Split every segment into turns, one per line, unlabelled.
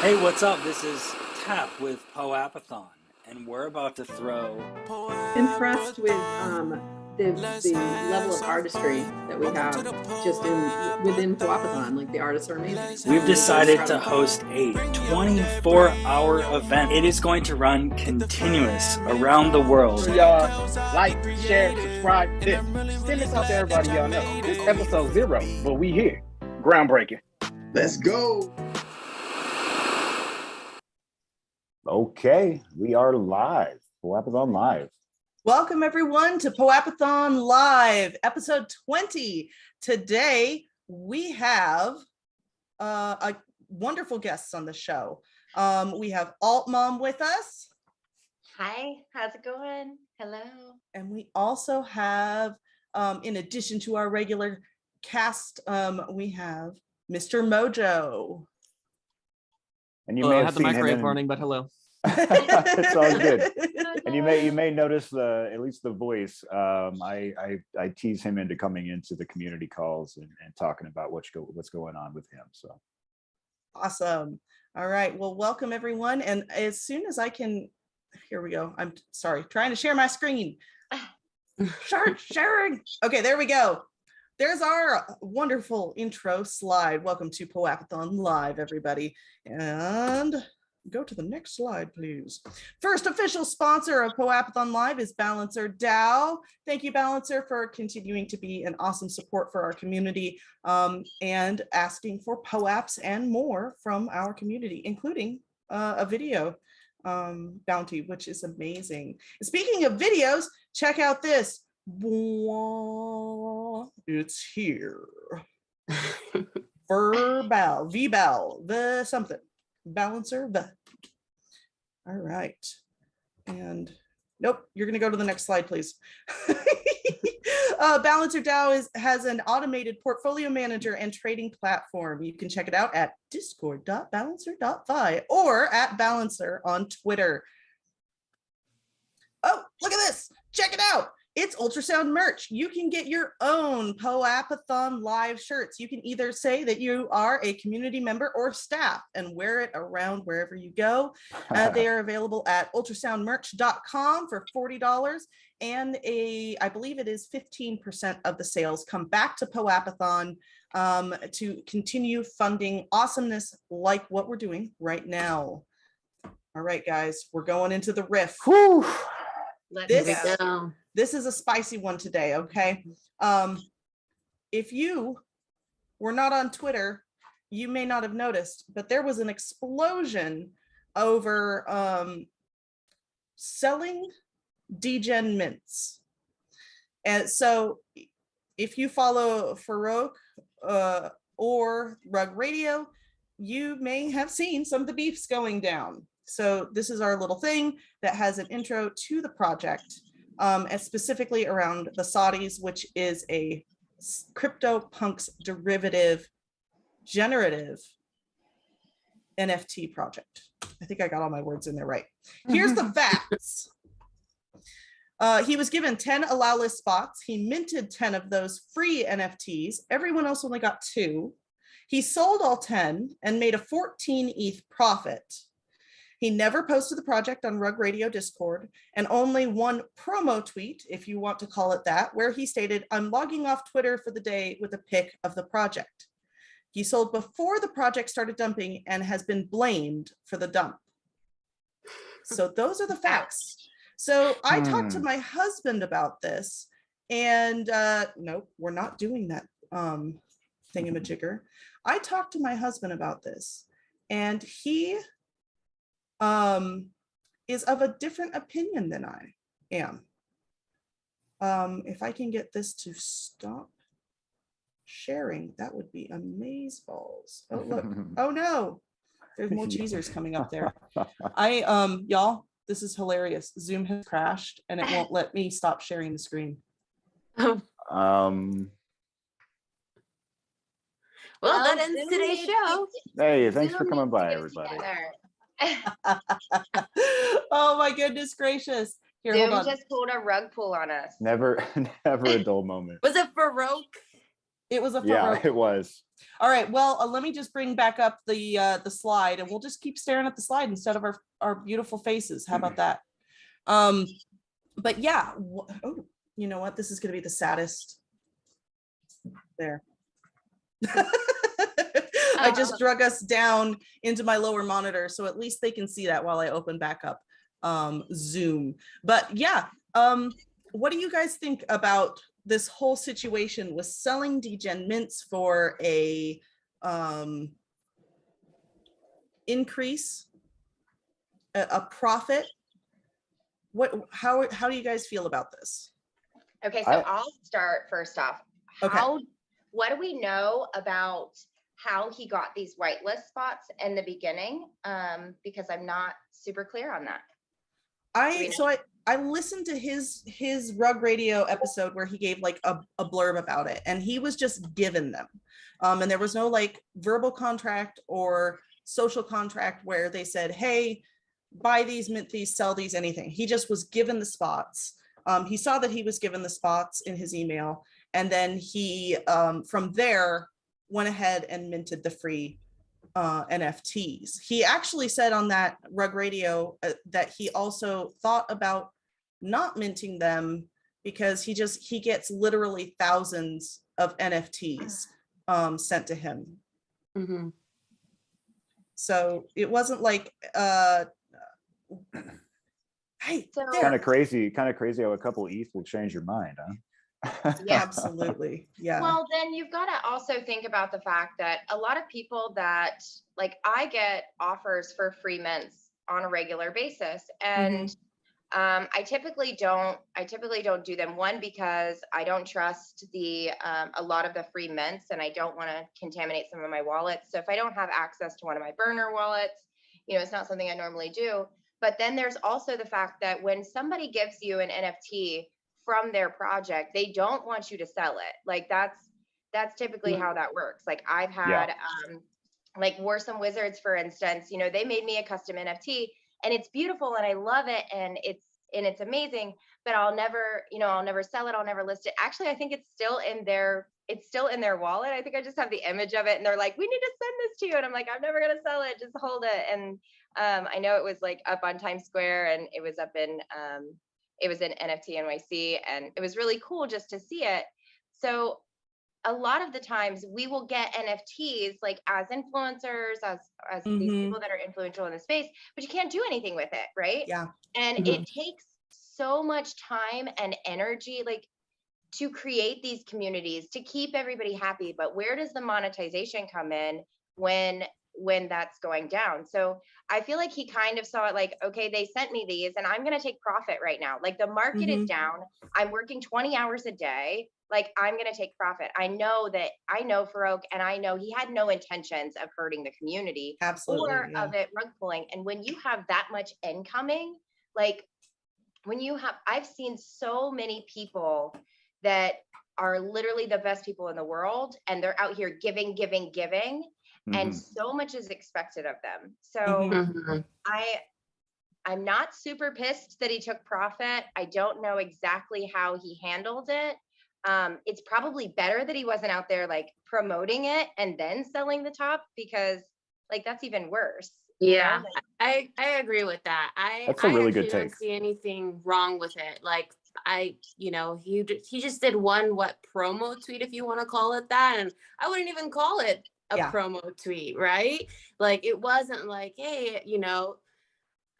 Hey, what's up? This is Tap with POAPathon, and we're about to throw.
Impressed with the level of artistry that we have just within POAPathon. Like the artists are amazing.
We've decided to host a 24-hour event. It is going to run continuous around the world.
So y'all like, share, subscribe. Send this out to everybody y'all know. This is episode 0, but we here. Groundbreaking.
Let's go.
Okay, we are live. POAPathon Live.
Welcome everyone to POAPathon Live, episode 20. Today we have a wonderful guests on the show. We have AltMom with us.
Hi, how's it going? Hello.
And we also have, in addition to our regular cast, we have Mr. Mojo.
And you
Hello,
may
I
have
had the
seen
microwave
him
burning, but hello.
It's all good. And you may notice at least the voice. I tease him into coming into the community calls and talking about what's going on with him. So
Awesome. All right. Well, welcome everyone. And as soon as I can, here we go. I'm sorry, trying to share my screen. Sharing. Okay, there we go. There's our wonderful intro slide. Welcome to POAPathon Live, everybody. And go to the next slide, please. First official sponsor of POAPathon Live is Balancer DAO. Thank you, Balancer, for continuing to be an awesome support for our community and asking for POAPs and more from our community, including a video bounty, which is amazing. And speaking of videos, check out this. It's here. VBAL, the something. Balancer, the. All right. And nope, you're going to go to the next slide, please. Balancer DAO has an automated portfolio manager and trading platform. You can check it out at discord.balancer.fi or at Balancer on Twitter. Oh, look at this. Check it out. It's ultrasound merch. You can get your own POAPathon Live shirts. You can either say that you are a community member or staff and wear it around wherever you go. They are available at ultrasoundmerch.com for $40, and I believe it is 15% of the sales come back to POAPathon to continue funding awesomeness like what we're doing right now. All right, guys, we're going into the riff.
Whew.
Let's go.
This is a spicy one today, okay? If you were not on Twitter, you may not have noticed, but there was an explosion over selling degen mints. And so if you follow Farouk or Rug Radio, you may have seen some of the beefs going down. So this is our little thing that has an intro to the project. And specifically around the Saudis, which is a CryptoPunks derivative generative NFT project. I think I got all my words in there right. Here's the facts. He was given 10 allow list spots. He minted 10 of those free NFTs. Everyone else only got 2. He sold all 10 and made a 14 ETH profit. He never posted the project on Rug Radio Discord, and only one promo tweet, if you want to call it that, where he stated, "I'm logging off Twitter for the day," with a pic of the project. He sold before the project started dumping and has been blamed for the dump. So those are the facts. So I talked to my husband about this, and no, we're not doing that thingamajigger. I talked to my husband about this, and he is of a different opinion than I am. If I can get this to stop sharing, that would be amazeballs. Oh, look. Oh no, there's more teasers coming up there. Y'all, this is hilarious. Zoom has crashed and it won't let me stop sharing the screen.
Well, that ends today's show.
Hey, thanks for coming by, everybody.
Oh my goodness gracious. Here,
Zoom just pulled a rug pull on us.
Never a dull moment.
Was it Farouk?
It was a
Yeah,
Farouk.
it was.
All right. Well, let me just bring back up the slide, and we'll just keep staring at the slide instead of our beautiful faces. How about that? But yeah. Oh, you know what? This is going to be the saddest. There. I just drug us down into my lower monitor, so at least they can see that while I open back up Zoom. But yeah, what do you guys think about this whole situation with selling degen mints for a increase, a profit? How do you guys feel about this?
Okay, so I'll start first off.
Okay.
What do we know about how he got these whitelist spots in the beginning? Because I'm not super clear on that.
I listened to his Rug Radio episode where he gave like a blurb about it, and he was just given them. And there was no like verbal contract or social contract where they said, hey, buy these, mint these, sell these, anything. He just was given the spots. He saw that he was given the spots in his email, and then he from there went ahead and minted the free NFTs. He actually said on that Rug Radio that he also thought about not minting them because he gets literally thousands of NFTs sent to him.
Mm-hmm.
So it wasn't like hey,
kind of crazy how a couple ETH will change your mind, huh?
Yeah,
absolutely. Yeah.
Well, then you've got to also think about the fact that a lot of people that like I get offers for free mints on a regular basis, and I typically don't do them. One, because I don't trust a lot of the free mints, and I don't want to contaminate some of my wallets. So if I don't have access to one of my burner wallets, it's not something I normally do. But then there's also the fact that when somebody gives you an NFT from their project, they don't want you to sell it. Like that's typically how that works. Like I've had like Warsome Wizards, for instance, they made me a custom NFT, and it's beautiful and I love it, and it's amazing, but I'll never sell it. I'll never list it. Actually, I think it's still in their wallet. I think I just have the image of it, and they're like, we need to send this to you. And I'm like, I'm never going to sell it. Just hold it. And I know it was like up on Times Square, and it was up in, it was in NFT NYC, and it was really cool just to see it. So a lot of the times we will get NFTs like as influencers, as these people that are influential in the space, but you can't do anything with it, right?
Yeah.
And it takes so much time and energy, like to create these communities, to keep everybody happy. But where does the monetization come in when that's going down? So I feel like he kind of saw it like, okay, they sent me these and I'm going to take profit right now. Like the market is down. I'm working 20 hours a day. Like I'm going to take profit. I know Farouk, and I know he had no intentions of hurting the community.
Absolutely,
or of it rug pulling. And when you have that much incoming, like I've seen so many people that are literally the best people in the world, and they're out here giving, and so much is expected of them. So I'm not super pissed that he took profit. I don't know exactly how he handled it. It's probably better that he wasn't out there like promoting it and then selling the top, because like that's even worse.
Yeah, I agree with that.
That's a really good take.
I don't see anything wrong with it. Like he just did one promo tweet, if you want to call it that, and I wouldn't even call it a promo tweet, right? Like it wasn't like, hey,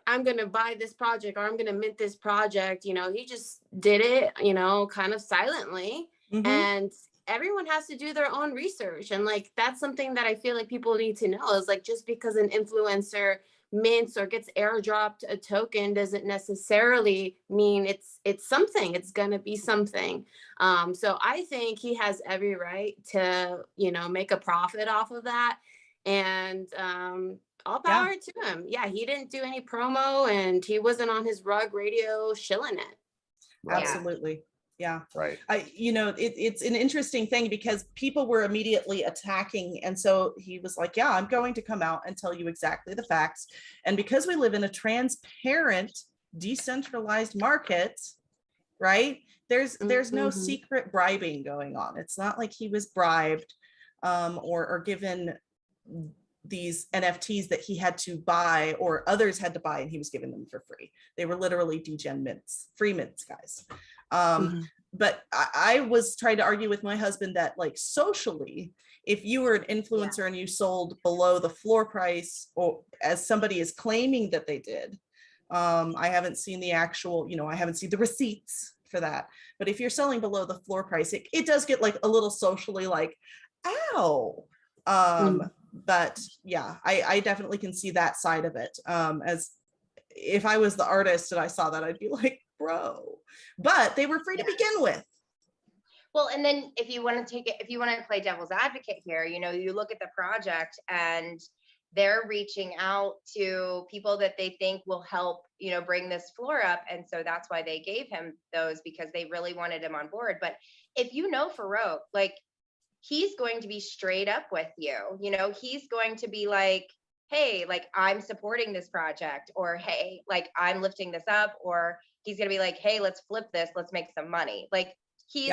I'm gonna buy this project or I'm gonna mint this project. He just did it, kind of silently, and everyone has to do their own research. And like, that's something that I feel like people need to know is like, just because an influencer mints or gets airdropped a token doesn't necessarily mean it's something. It's going to be something. So I think he has every right to, make a profit off of that. And all power to him. Yeah, he didn't do any promo, and he wasn't on his Rug Radio shilling it.
Right. Absolutely. Yeah.
Right.
It's an interesting thing because people were immediately attacking. And so he was like, yeah, I'm going to come out and tell you exactly the facts. And because we live in a transparent, decentralized market, right? There's no
Mhm.
secret bribing going on. It's not like he was bribed or given these NFTs that he had to buy or others had to buy and he was giving them for free. They were literally degen mints, free mints, guys. But I was trying to argue with my husband that, like, socially, if you were an influencer and you sold below the floor price, or as somebody is claiming that they did, I haven't seen the actual, I haven't seen the receipts for that. But if you're selling below the floor price, it does get like a little socially like, ow. But yeah, I definitely can see that side of it. As if I was the artist and I saw that, I'd be like, bro, but they were free to begin with.
Well, and then if you want to play devil's advocate here, you look at the project and they're reaching out to people that they think will help, bring this floor up. And so that's why they gave him those, because they really wanted him on board. But if you know Farouk, like, he's going to be straight up with you, he's going to be like, hey, like, I'm supporting this project, or hey, like, I'm lifting this up, or he's going to be like, hey, let's flip this, let's make some money. Like, he's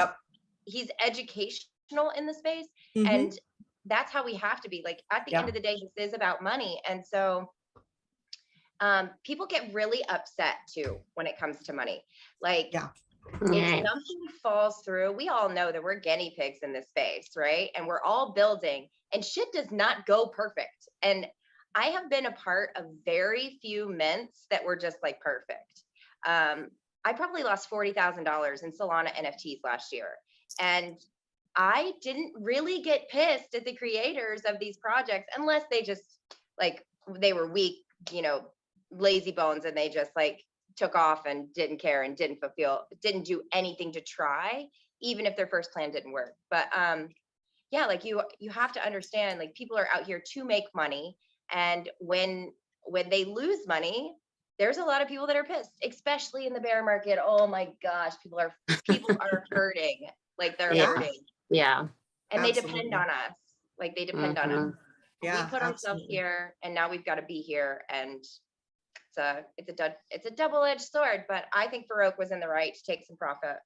educational in the space. And that's how we have to be. Like, at the end of the day, this is about money. And so people get really upset too when it comes to money. Like, if something falls through, we all know that we're guinea pigs in this space, right? And we're all building, and shit does not go perfect. And I have been a part of very few mints that were just like perfect. I probably lost $40,000 in Solana NFTs last year. And I didn't really get pissed at the creators of these projects unless they just, like, they were weak, lazy bones, and they just like took off and didn't care and didn't do anything to try, even if their first plan didn't work. But yeah, like, you have to understand, like, people are out here to make money. And when they lose money, there's a lot of people that are pissed, especially in the bear market. Oh my gosh, people are hurting. Like, they're hurting.
Yeah.
And they depend on us. Like, they depend on us.
Yeah,
we put ourselves here, and now we've got to be here. And it's a double-edged sword, but I think Farouk was in the right to take some profit.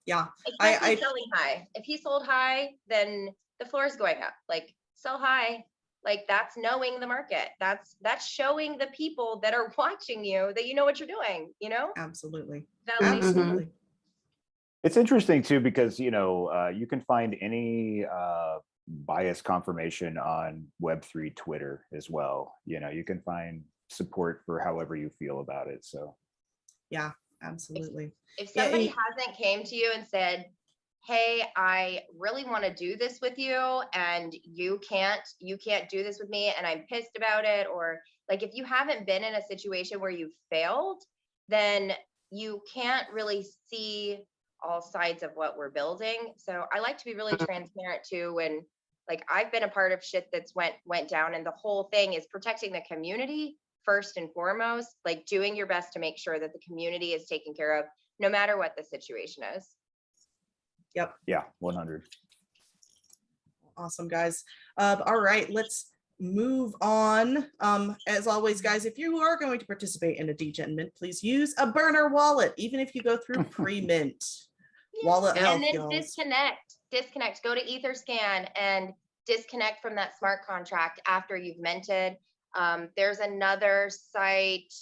Yeah.
Especially selling high. If he sold high, then the floor is going up. Like, sell high. Like, that's knowing the market. That's showing the people that are watching you that you know what you're doing,
Absolutely.
Absolutely.
It's interesting too, because you can find any bias confirmation on Web3 Twitter as well. You can find support for however you feel about it. So
yeah, absolutely.
If somebody hasn't came to you and said, hey, I really want to do this with you, and you can't do this with me, and I'm pissed about it, or like, if you haven't been in a situation where you've failed, then you can't really see all sides of what we're building. So I like to be really transparent too. When, like, I've been a part of shit that's went down, and the whole thing is protecting the community first and foremost, like doing your best to make sure that the community is taken care of no matter what the situation is.
Yep.
Yeah, 100.
Awesome, guys. All right, let's move on. As always, guys, if you are going to participate in a degen mint, please use a burner wallet, even if you go through pre-mint. Wallet health,
and then
y'all.
disconnect, go to Etherscan and disconnect from that smart contract after you've minted. There's another site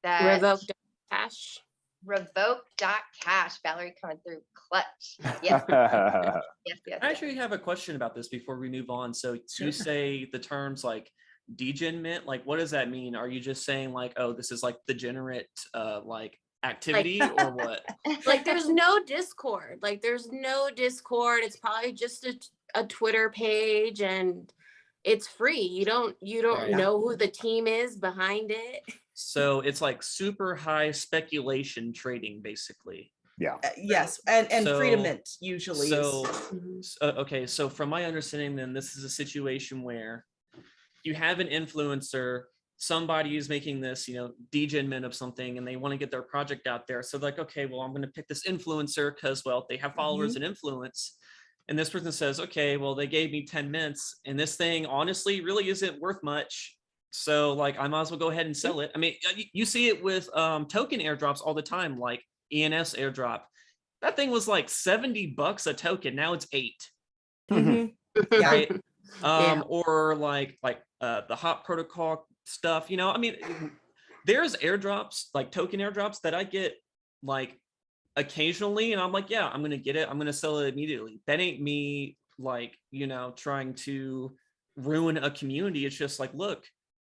that
Revoke.cash.
Revoke.cash. Valerie coming through clutch. Yes.
I actually have a question about this before we move on. So you say the terms like degen mint, like, what does that mean? Are you just saying like, oh, this is like degenerate like activity, or what?
Like, there's no Discord. It's probably just a Twitter page, and it's free. You don't know who the team is behind it.
So it's like super high speculation trading, basically.
Yeah.
Yes, and free to mint usually.
So okay, so from my understanding, then this is a situation where you have an influencer, somebody is making this, degen mint of something, and they want to get their project out there. So like, okay, well, I'm going to pick this influencer because, well, they have followers and influence. And this person says, okay, well, they gave me 10 mints, and this thing honestly really isn't worth much. So like, I might as well go ahead and sell it. I mean, you see it with token airdrops all the time. Like, ENS airdrop. That thing was like $70 a token. Now it's 8.
Mhm. Yeah.
Right.
Yeah.
Or like the hot protocol stuff, you know, I mean, there's airdrops, like token airdrops that I get like occasionally, and I'm like, yeah, I'm gonna get it, I'm gonna sell it immediately. That ain't me, like, you know, trying to ruin a community. It's just like, look,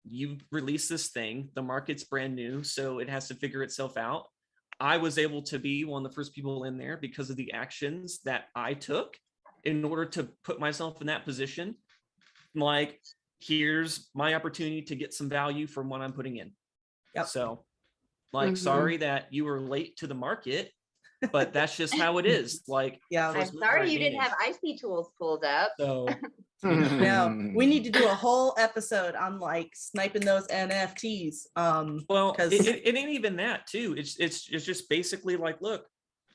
you release this thing, the market's brand new, so it has to figure itself out. I was able to be one of the first people in there because of the actions that I took in order to put myself in that position. Like, here's my opportunity to get some value from what I'm putting in.
Yep.
So, like,
Mhm.
sorry that you were late to the market, but that's just how it is. Like,
Yeah.
I'm
first mover
sorry you didn't have
advantage.
IC tools pulled up.
So,
No, we need to do a whole episode on like sniping those NFTs.
well,
'cause-
it ain't even that too. It's just basically like, look,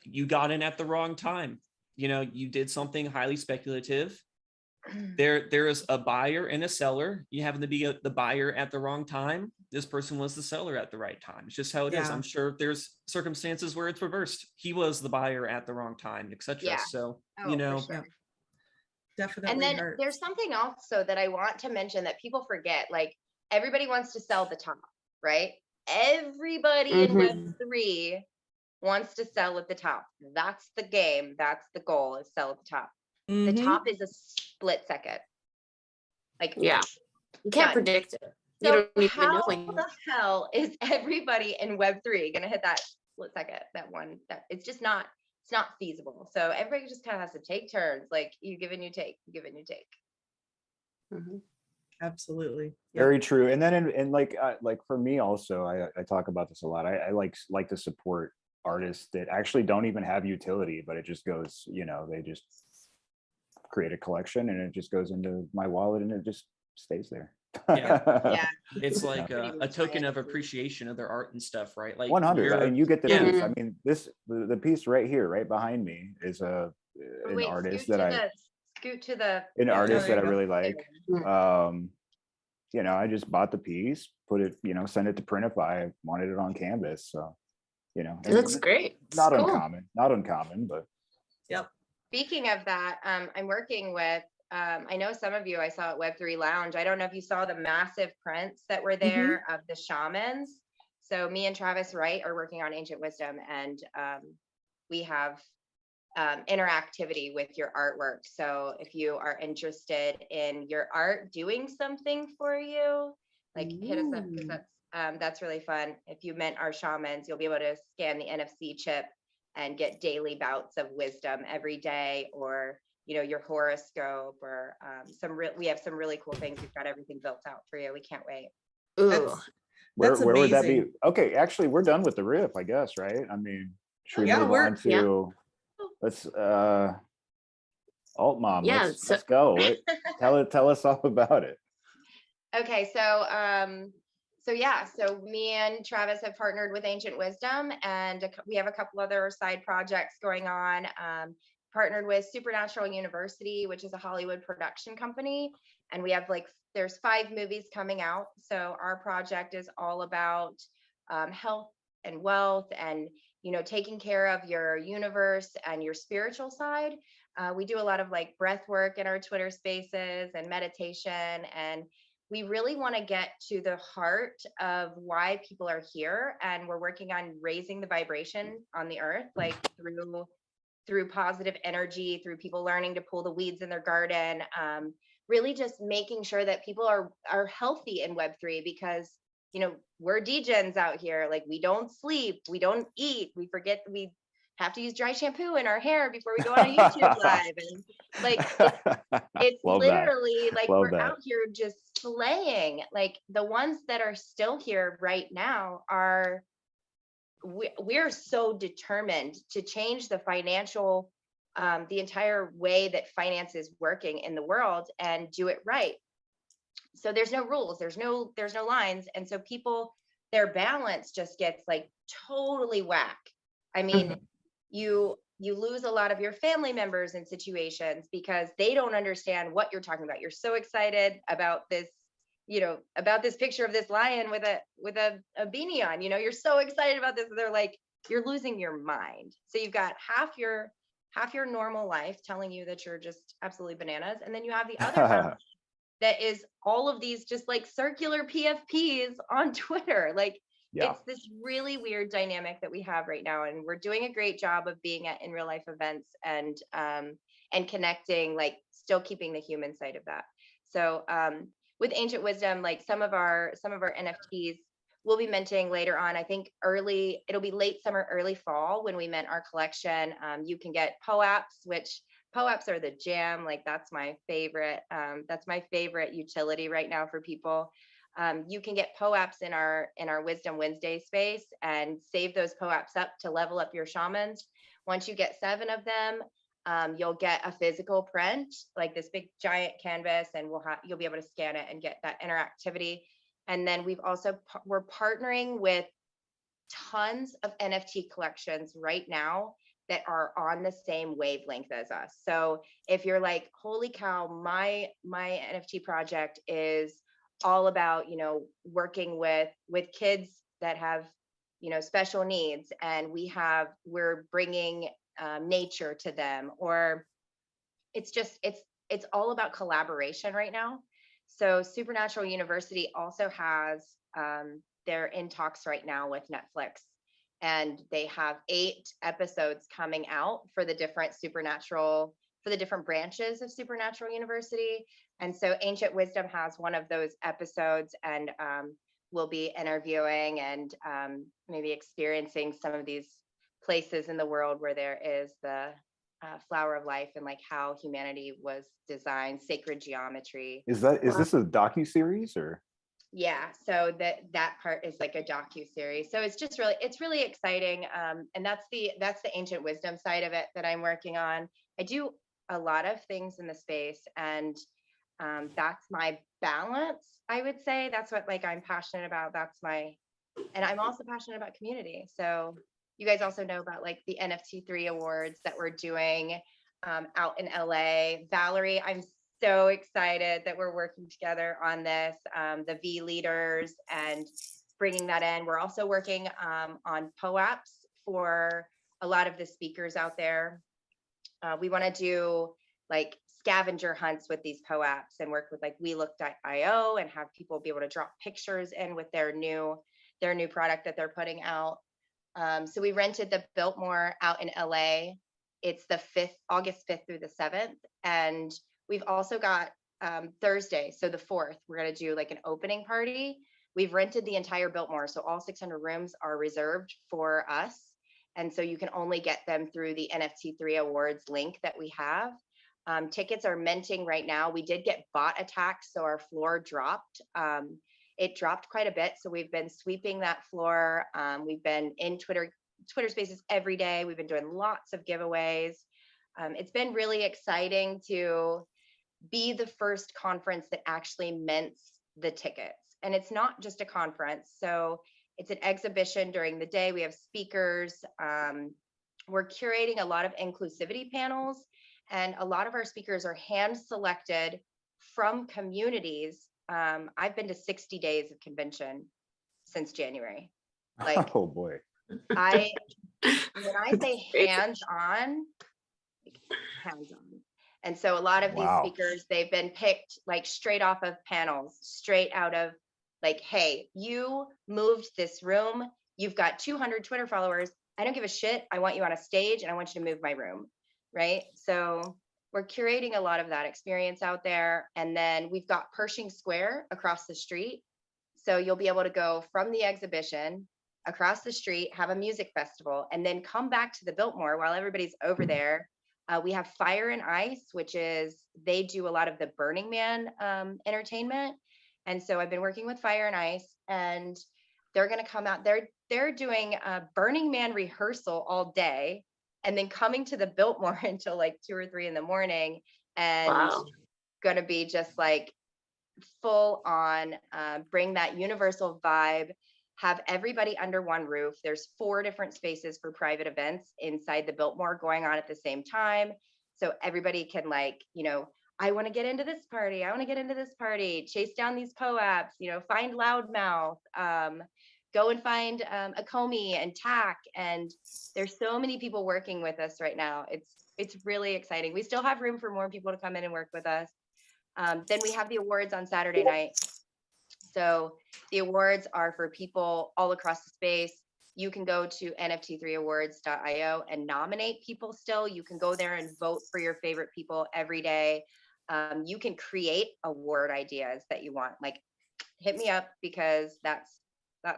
you got in at the wrong time. You know, you did something highly speculative. There is a buyer and a seller. You happen to be the buyer at the wrong time. This person was the seller at the right time. It's just how it is.
Yeah.
I'm sure there's circumstances where it's reversed. He was the buyer at the wrong time, etc.
Yeah.
So,
Oh,
you
for
know,
sure.
definitely
And then
hurts.
there's something else so that I want to mention that people forget. Like, everybody wants to sell the top, right? Everybody in
Mhm.
Web3 wants to sell at the top. That's the game. That's the goal, is sell at the top. The
Mhm.
top is a split second. Like,
Yeah. You can't
done.
predict it. You
So
don't even
how
know when
the hell is everybody in Web3 gonna hit that split second? That it's just not, it's not feasible. So everybody just kind of has to take turns. Like, you give and you take, you give and you take.
Mhm.
Absolutely. Yep.
Very true. And then and like for me also, I talk about this a lot. I like to support artists that actually don't even have utility, but it just goes, you know, they just create a collection and it just goes into my wallet and it just stays there.
Yeah.
it's like
Pretty
a
much
token of
NFT.
appreciation of their art and stuff, right? Like
100,
you're-
and you get the
yeah.
piece. I mean, the piece right here, right behind me, is an
Wait,
artist
scoot
that
to scoot to the
an
Yeah.
artist
there
that I
you go.
really like. You know, I just bought the piece, put it, you know, send it to Printify. I wanted it on canvas, so you know,
It looks great. It's
not
cool.
uncommon, but
Speaking of that, I'm working with, I know some of you I saw at Web3 Lounge. I don't know if you saw the massive prints that were there of the shamans. So me and Travis Wright are working on Ancient Wisdom, and we have interactivity with your artwork. So if you are interested in your art doing something for you, like hit us up, because that's really fun. If you mint our shamans, you'll be able to scan the NFC chip and get daily bouts of wisdom every day, or, you know, your horoscope, or we have some really cool things. We've got everything built out for you. We can't wait.
Ooh.
where would that be?
amazing.
Okay, actually, we're done with the riff, I guess, right? I mean, should we move on to let's AltMom?
Yeah,
Let's go. Tell us all about it.
Okay, so me and Travis have partnered with Ancient Wisdom, and we have a couple other side projects going on. Partnered with Supernatural University, which is a Hollywood production company, and we have there's 5 movies coming out. So our project is all about health and wealth, and, you know, taking care of your universe and your spiritual side. We do a lot of breath work in our Twitter spaces and meditation, and we really want to get to the heart of why people are here. And we're working on raising the vibration on the earth, through positive energy, through people learning to pull the weeds in their garden, really just making sure that people are healthy in Web3, because, you know, we're degens out here. We don't sleep, we don't eat, we forget we have to use dry shampoo in our hair before we go on a YouTube live. And it's literally we're out here just slaying. The ones that are still here right now are, we're so determined to change the financial, the entire way that finance is working in the world, and do it right. So there's no rules, there's no lines. And so people, their balance just gets totally whack. I mean, you lose a lot of your family members in situations because they don't understand what you're talking about. You're so excited about this, you know, about this picture of this lion with a beanie on, you know, you're so excited about this. And they're like, you're losing your mind. So you've got half your normal life telling you that you're just absolutely bananas, and then you have the other half that is all of these just like circular PFPs on Twitter. Like it's this really weird dynamic that we have right now, and we're doing a great job of being at in real life events and connecting, like still keeping the human side of that. So with Ancient Wisdom, like some of our NFTs we'll be minting later on. I think it'll be late summer, early fall when we mint our collection. You can get POAPs, which POAPs are the jam. Like that's my favorite. That's my favorite utility right now for people. You can get POAPs in our Wisdom Wednesday space and save those POAPs up to level up your shamans. Once you get 7 of them, you'll get a physical print, like this big giant canvas, and you'll be able to scan it and get that interactivity. And then we're partnering with tons of NFT collections right now that are on the same wavelength as us. So if you're like, holy cow, my NFT project is all about, working with kids that have, special needs, and we're bringing nature to them, or it's all about collaboration right now. So Supernatural University also has, they're in talks right now with Netflix, and they have 8 episodes coming out for the different branches of Supernatural University. And so Ancient Wisdom has one of those episodes, and we'll be interviewing and maybe experiencing some of these places in the world where there is the flower of life, and like how humanity was designed, sacred geometry.
Is this a docu-series or?
Yeah, so that part is like a docu-series. So it's really exciting. And that's the Ancient Wisdom side of it that I'm working on. I do a lot of things in the space, and that's my balance, I would say. That's what like I'm passionate about. And I'm also passionate about community. So you guys also know about like the NFT3 Awards that we're doing out in LA. Valerie, I'm so excited that we're working together on this, the V leaders, and bringing that in. We're also working on POAPs for a lot of the speakers out there. We want to do like scavenger hunts with these POAPs and work with like WeLook.io and have people be able to drop pictures in with their new product that they're putting out. So we rented the Biltmore out in LA. It's the August 5th through the 7th. And we've also got Thursday, so the 4th, we're going to do like an opening party. We've rented the entire Biltmore, so all 600 rooms are reserved for us. And so you can only get them through the NFT3 Awards link that we have. Tickets are minting right now. We did get bot attacks, so our floor dropped. It dropped quite a bit, so we've been sweeping that floor. We've been in Twitter Spaces every day. We've been doing lots of giveaways. It's been really exciting to be the first conference that actually mints the tickets. And it's not just a conference. So it's an exhibition during the day. We have speakers. We're curating a lot of inclusivity panels, and a lot of our speakers are hand selected from communities. I've been to 60 days of convention since January. Like,
oh boy.
when I say hands-on, hands-on. And so a lot of these speakers, they've been picked like straight off of panels, straight out of like, hey, you moved this room. You've got 200 Twitter followers. I don't give a shit. I want you on a stage and I want you to move my room, right? So we're curating a lot of that experience out there. And then we've got Pershing Square across the street. So you'll be able to go from the exhibition across the street, have a music festival, and then come back to the Biltmore while everybody's over there. We have Fire and Ice, which is, they do a lot of the Burning Man entertainment. And so I've been working with Fire and Ice, and they're going to come out. They're doing a Burning Man rehearsal all day, and then coming to the Biltmore until like 2 or 3 in the morning, and going to be just like full on, bring that universal vibe, have everybody under one roof. There's 4 different spaces for private events inside the Biltmore going on at the same time. So everybody can like, I want to get into this party. I want to get into this party, chase down these POAPs, find loudmouth, go and find a Comey and Tack, and there's so many people working with us right now. It's really exciting. We still have room for more people to come in and work with us. Then we have the awards on Saturday night. So the awards are for people all across the space. You can go to NFT3Awards.io and nominate people still. You can go there and vote for your favorite people every day. You can create award ideas that you want. Like, hit me up, because that's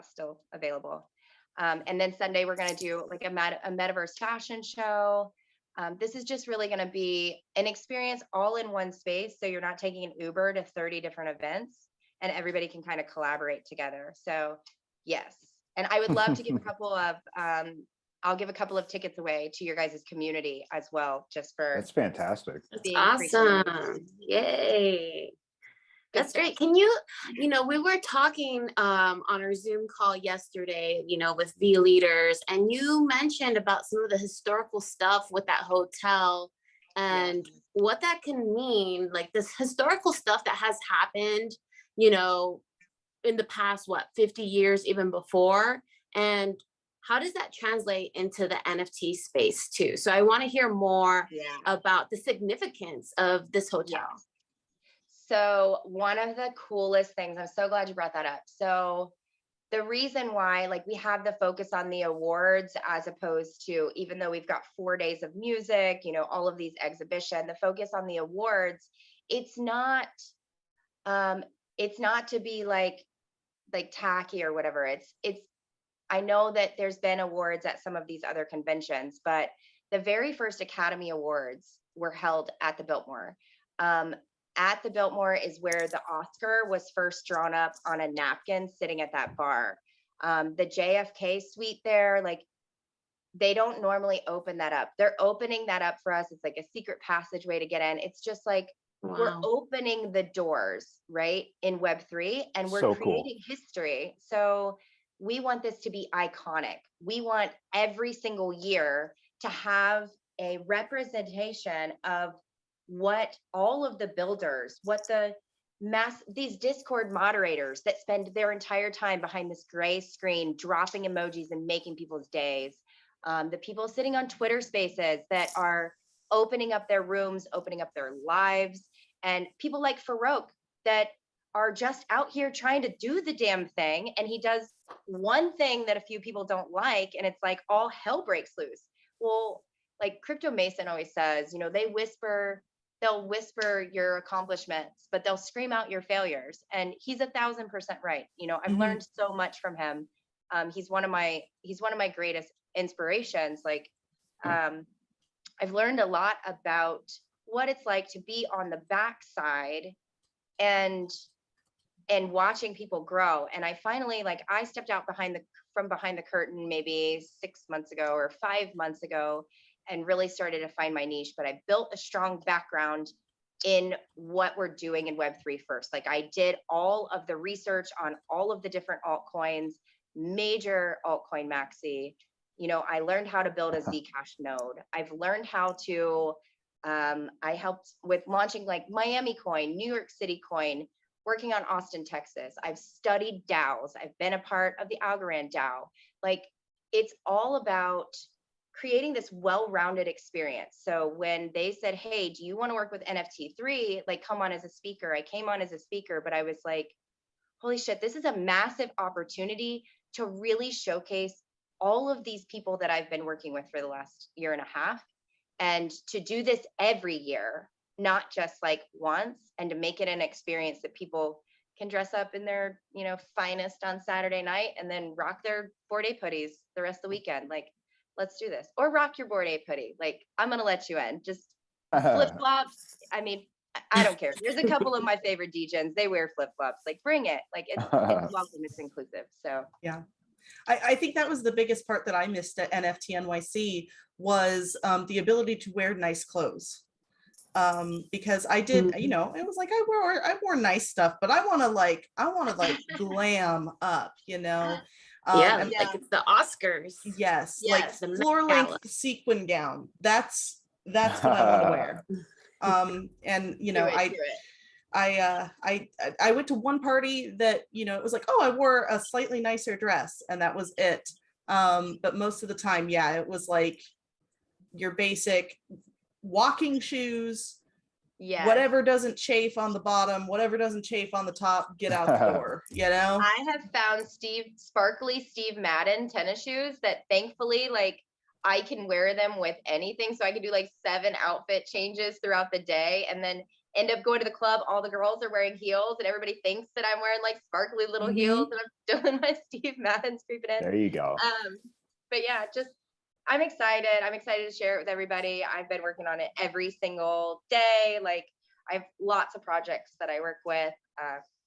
still available. And then Sunday, we're going to do like a metaverse fashion show. This is just really going to be an experience all in one space. So you're not taking an Uber to 30 different events, and everybody can kind of collaborate together. So yes. And I would love to give a couple of, I'll give a couple of tickets away to your guys' community as well, just for.
That's fantastic.
That's awesome. Yay. That's great. Can you know, we were talking on our Zoom call yesterday, you know, with V leaders, and you mentioned about some of the historical stuff with that hotel and what that can mean, like this historical stuff that has happened, you know, in the past, 50 years, even before, and how does that translate into the NFT space too? So I want to hear more about the significance of this hotel.
So one of the coolest things, I'm so glad you brought that up. So the reason why, like, we have the focus on the awards, as opposed to, even though we've got 4 days of music, you know, all of these exhibition, the focus on the awards, it's not to be like tacky or whatever. It's I know that there's been awards at some of these other conventions, but the very first Academy Awards were held at the Biltmore. At the Biltmore is where the Oscar was first drawn up on a napkin sitting at that bar. The JFK suite there, like, they don't normally open that up. They're opening that up for us. It's like a secret passageway to get in. It's just like, we're opening the doors, right, in Web3, and we're
So
creating history. So we want this to be iconic. We want every single year to have a representation of what all of the builders, what these Discord moderators that spend their entire time behind this gray screen, dropping emojis and making people's days, the people sitting on Twitter Spaces that are opening up their rooms, opening up their lives, and people like Farouk that are just out here trying to do the damn thing. And he does one thing that a few people don't like, and it's like all hell breaks loose. Well, like Crypto Mason always says, you know, they'll whisper your accomplishments, but they'll scream out your failures. And he's 1,000% right. You know, I've learned so much from him. He's one of my greatest inspirations. Like, I've learned a lot about what it's like to be on the backside and watching people grow. And I finally, like, I stepped out from behind the curtain maybe 6 months ago or 5 months ago, and really started to find my niche. But I built a strong background in what we're doing in Web3 first. Like, I did all of the research on all of the different altcoins, major altcoin maxi. You know, I learned how to build a Zcash node. I've learned how to, I helped with launching like Miami coin, New York City coin, working on Austin, Texas. I've studied DAOs. I've been a part of the Algorand DAO. Like, it's all about creating this well-rounded experience. So when they said, hey, do you want to work with NFT3? Like, come on as a speaker. I came on as a speaker, but I was like, holy shit, this is a massive opportunity to really showcase all of these people that I've been working with for the last year and a half, and to do this every year, not just like once, and to make it an experience that people can dress up in their, you know, finest on Saturday night and then rock their Bored Ape hoodies the rest of the weekend. Like, let's do this. Or rock your Bored Ape hoodie. Like, I'm going to let you in. Just flip-flops. I mean, I don't care. There's a couple of my favorite DJs. They wear flip-flops. Like, bring it. Like, it's welcome. It's inclusive. So,
yeah. I think that was the biggest part that I missed at NFT NYC was the ability to wear nice clothes. Because I did, you know, it was like I wore nice stuff, but I want to like glam up, you know.
Like it's the Oscars.
Yes, like floor length sequin gown. That's what I want to wear. And you know, I went to one party that, it was like, oh, I wore a slightly nicer dress and that was it. But most of the time, yeah, it was like your basic walking shoes.
Yeah.
Whatever doesn't chafe on the bottom, whatever doesn't chafe on the top, get out the door,
I have found sparkly Steve Madden tennis shoes that thankfully, like, I can wear them with anything. So I can do like 7 outfit changes throughout the day and then end up going to the club. All the girls are wearing heels and everybody thinks that I'm wearing like sparkly little heels and I'm still in my Steve Madden's creeping in.
There you go.
But yeah, I'm excited. I'm excited to share it with everybody. I've been working on it every single day. Like, I have lots of projects that I work with.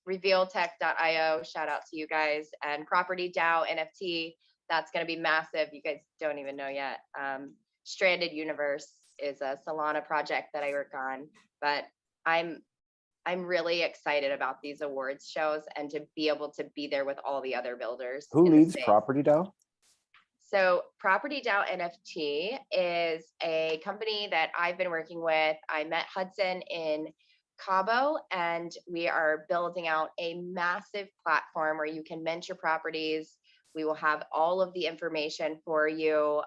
RevealTech.io, shout out to you guys, and Property DAO NFT. That's going to be massive. You guys don't even know yet. Stranded Universe is a Solana project that I work on, but I'm really excited about these awards shows and to be able to be there with all the other builders.
Who leads Property DAO?
So Property DAO NFT is a company that I've been working with. I met Hudson in Cabo, and we are building out a massive platform where you can mint your properties. We will have all of the information for you,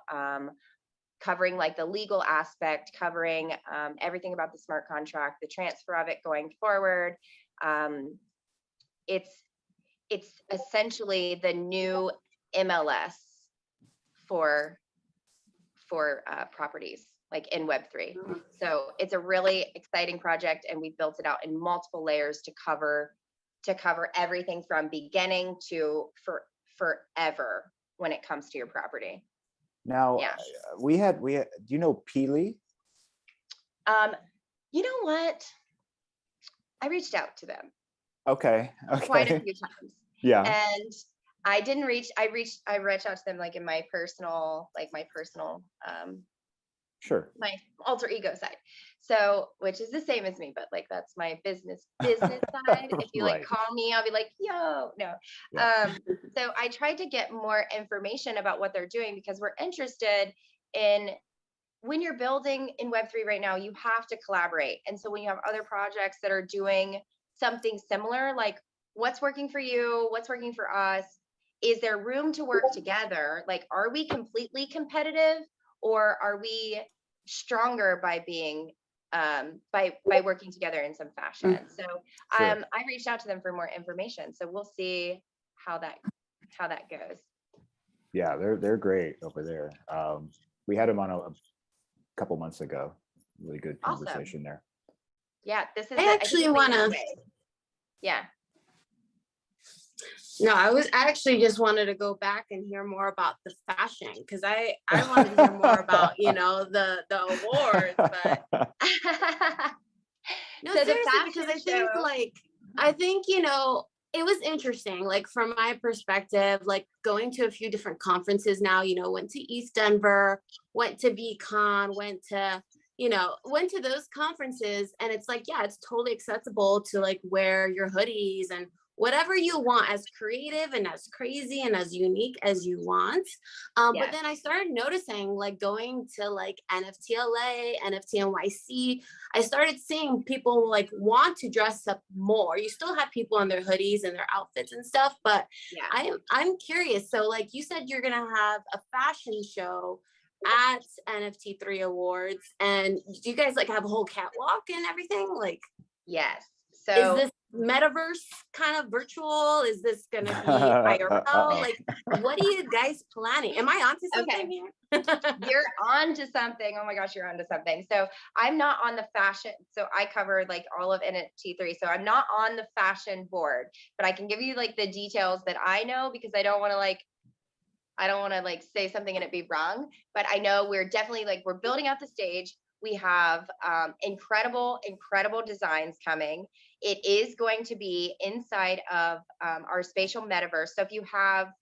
covering like the legal aspect, covering everything about the smart contract, the transfer of it going forward. It's essentially the new MLS for properties, like in Web3. So it's a really exciting project, and we built it out in multiple layers to cover everything from beginning to forever when it comes to your property.
Now,
yeah.
we had, do you know Peely?
You know what? I reached out to them.
Okay.
Quite a few times.
Yeah.
And I reached out to them like in my personal,
Sure.
my alter ego side. So, which is the same as me, but like, that's my business side. If you like call me, I'll be like, yo, no. Yeah. So I tried to get more information about what they're doing because we're interested in, when you're building in Web3 right now, you have to collaborate. And so when you have other projects that are doing something similar, like what's working for you, what's working for us, is there room to work together? Like, are we completely competitive, or are we stronger by being by working together in some fashion? So I reached out to them for more information. So we'll see how that goes.
Yeah, they're great over there. We had them on a couple months ago. Really good conversation there.
Yeah, this is.
I actually want to.
Yeah.
No, I actually just wanted to go back and hear more about the fashion, because I wanted to hear more about, the awards, but no, so seriously, because I think it was interesting, like from my perspective, like going to a few different conferences now, went to East Denver, went to VCon, went to those conferences, and it's like, yeah, it's totally acceptable to like wear your hoodies and whatever you want, as creative and as crazy and as unique as you want. But then I started noticing, like going to like NFT LA, NFT NYC, I started seeing people like want to dress up more. You still have people in their hoodies and their outfits and stuff, but I'm curious. So like you said, you're gonna have a fashion show at NFT3 Awards, and do you guys like have a whole catwalk and everything? Like,
yes. So
is this metaverse kind of virtual? Is this gonna be IRL? Like, what are you guys planning? Am I onto something here?
You're on to something. Oh my gosh, you're on to something. So I'm not on the fashion. So I cover like all of NFT3. So I'm not on the fashion board, but I can give you like the details that I know, because I don't want to say something and it be wrong. But I know we're definitely we're building out the stage. We have incredible designs coming. It is going to be inside of our spatial metaverse. So if you have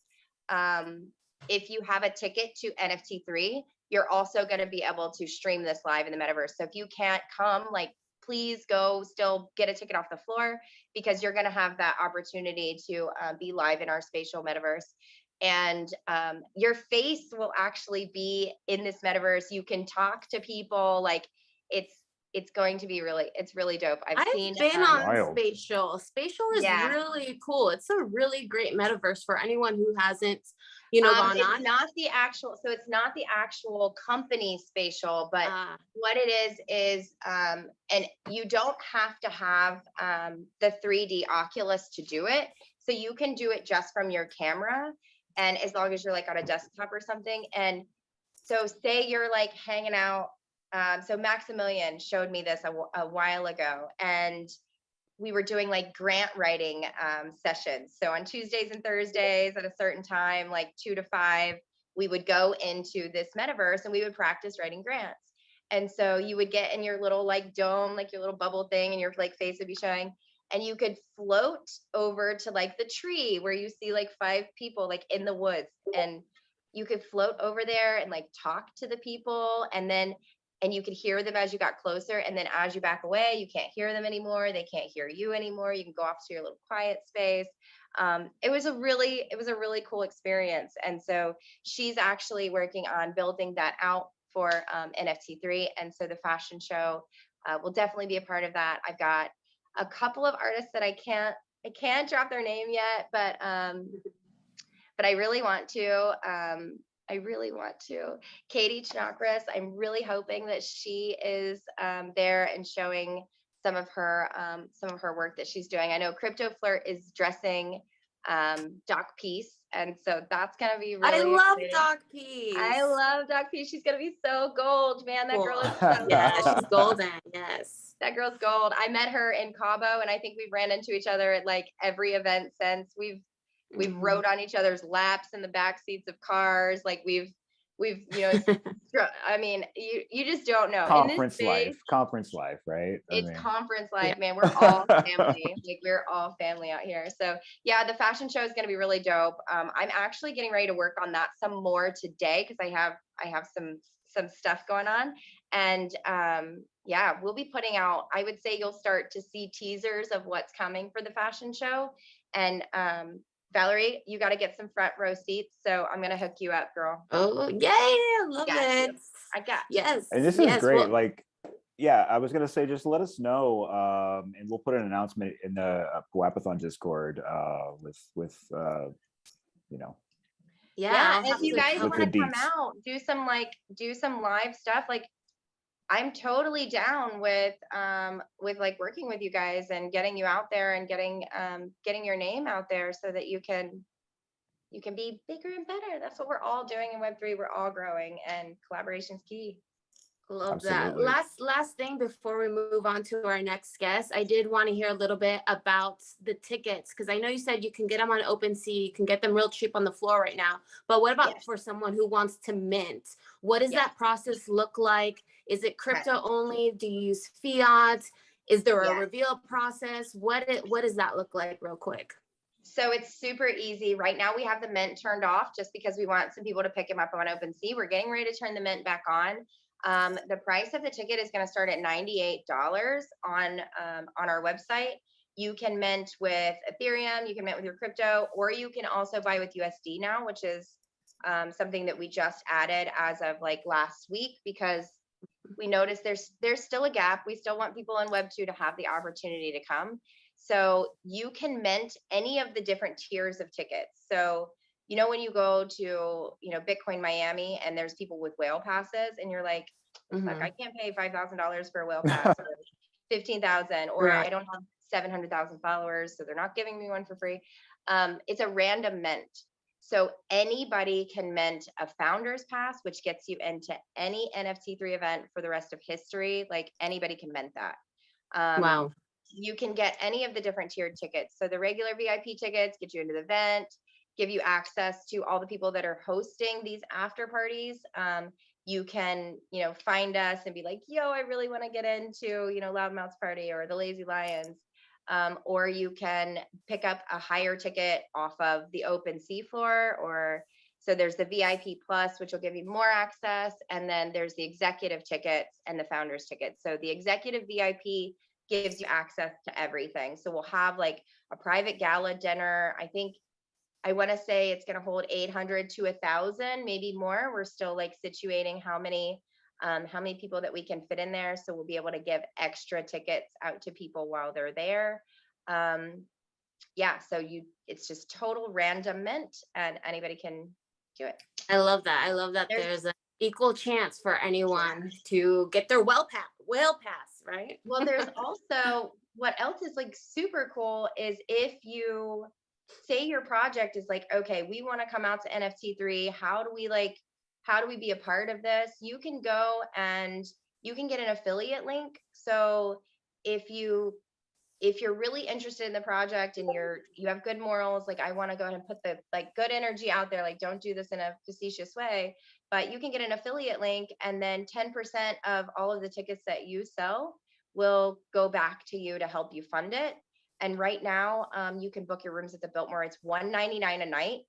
a ticket to NFT3, you're also going to be able to stream this live in the metaverse. So if you can't come, please go still get a ticket off the floor, because you're going to have that opportunity to be live in our spatial metaverse. And your face will actually be in this metaverse. You can talk to people. it's going to be it's really dope. I've seen
been on
Wild.
Spatial. Spatial is
Yeah.
really cool. It's a really great metaverse for anyone who hasn't, you know, gone on.
It's not the actual, so it's not the actual company Spatial, but what it is, and you don't have to have the 3D Oculus to do it. So you can do it just from your camera, and as long as you're like on a desktop or something. And so say you're like hanging out. So Maximilian showed me this a while ago, and we were doing like grant writing sessions. So on Tuesdays and Thursdays at a certain time, like 2 to 5, we would go into this metaverse and we would practice writing grants. And so you would get in your little like dome, like your little bubble thing, and your like face would be showing, and you could float over to like the tree where you see like 5 people like in the woods, and you could float over there and like talk to the people, and you could hear them as you got closer. And then as you back away, you can't hear them anymore. They can't hear you anymore. You can go off to your little quiet space. It was a really cool experience. And so she's actually working on building that out for NFT3. And so the fashion show will definitely be a part of that. I've got a couple of artists that I can't drop their name yet, but I really want to. Katie Chinakris, I'm really hoping that she is there and showing some of her work that she's doing. I know Crypto Flirt is dressing Doc Peace, and so that's gonna be really exciting.
Doc Peace.
I love Doc Peace. She's gonna be so gold, man. That girl is so
yeah,
gold.
she's golden. Yes.
That girl's gold. I met her in Cabo, and I think we've ran into each other at like every event since. We've rode on each other's laps in the back seats of cars. Like we've I mean, you just don't know.
Conference life, right?
It's conference life, man. We're all family. Like we're all family out here. So yeah, the fashion show is going to be really dope. I'm actually getting ready to work on that some more today, because I have some stuff going on. And yeah, we'll be putting out, I would say you'll start to see teasers of what's coming for the fashion show. And Valerie, you got to get some front row seats. So I'm going to hook you up, girl.
Oh, yeah. Love it.
I got
yes.
And this is great. Well, like, yeah, I was going to say, just let us know. And we'll put an announcement in the POAPathon Discord with you know.
Yeah. If you guys want to come out, do some live stuff. Like, I'm totally down with like working with you guys and getting you out there and getting your name out there so that you can be bigger and better. That's what we're all doing in Web3. We're all growing, and collaboration's key.
Love
Absolutely.
that. Last thing before we move on to our next guest, I did want to hear a little bit about the tickets, because I know you said you can get them on OpenSea, you can get them real cheap on the floor right now. But what about for someone who wants to mint? What does that process look like? Is it crypto only? Do you use fiat? Is there a reveal process? What does that look like real quick?
So it's super easy. Right now we have the mint turned off just because we want some people to pick them up on OpenSea. We're getting ready to turn the mint back on. The price of the ticket is going to start at $98 on our website. You can mint with Ethereum, you can mint with your crypto, or you can also buy with USD now, which is something that we just added as of like last week, because we noticed there's still a gap. We still want people in Web2 to have the opportunity to come. So you can mint any of the different tiers of tickets. So, you know, when you go to, Bitcoin Miami and there's people with whale passes and you're like, fuck, I can't pay $5,000 for a whale pass, or 15,000, or I don't have 700,000 followers, so they're not giving me one for free. It's a random mint. So anybody can mint a founder's pass, which gets you into any NFT3 event for the rest of history. Like anybody can mint that.
Wow.
You can get any of the different tiered tickets. So the regular VIP tickets get you into the event, give you access to all the people that are hosting these after parties. You can, find us and be like, yo, I really want to get into, Loudmouth's party or the Lazy Lions. Or you can pick up a higher ticket off of the OpenSea floor, so there's the VIP Plus, which will give you more access. And then there's the executive tickets and the founders tickets. So the executive VIP gives you access to everything. So we'll have like a private gala dinner. I want to say it's going to hold 800 to 1,000, maybe more. We're still like situating how many how many people that we can fit in there. So we'll be able to give extra tickets out to people while they're there. Yeah, so it's just total random mint and anybody can do it.
I love that. I love that there's an equal chance for anyone to get their whale pass, right?
Well, there's also what else is like super cool is if you say your project is like, okay, we want to come out to NFT3. How do we be a part of this? You can go and you can get an affiliate link. So if you're really interested in the project and you have good morals, like I want to go ahead and put the like good energy out there, like don't do this in a facetious way, but you can get an affiliate link and then 10% of all of the tickets that you sell will go back to you to help you fund it. And right now, you can book your rooms at the Biltmore. It's $199 a night,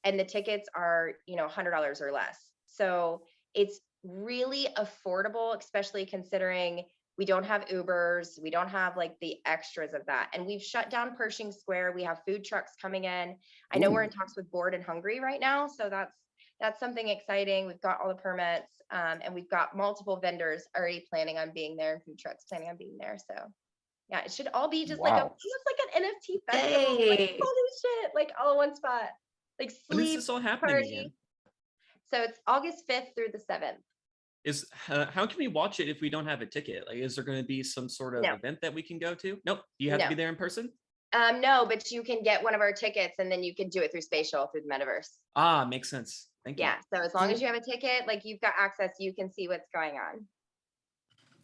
and the tickets are, $100 or less. So it's really affordable, especially considering we don't have Ubers, we don't have like the extras of that. And we've shut down Pershing Square. We have food trucks coming in. I know we're in talks with Bored and Hungry right now, so that's something exciting. We've got all the permits, and we've got multiple vendors already planning on being there, and food trucks planning on being there. So yeah, it should all be just like almost like an NFT festival.
Hey.
Like, holy shit, like all in one spot. Like sleep.
When is this all happening
party.
again?
So it's August 5th through the 7th.
How can we watch it if we don't have a ticket? Like, is there going to be some sort of event that we can go to? Nope. Do you have to be there in person?
No, but you can get one of our tickets and then you can do it through Spatial, through the metaverse.
Ah, makes sense. Thank you.
Yeah. So as long as you have a ticket, like you've got access, you can see what's going on.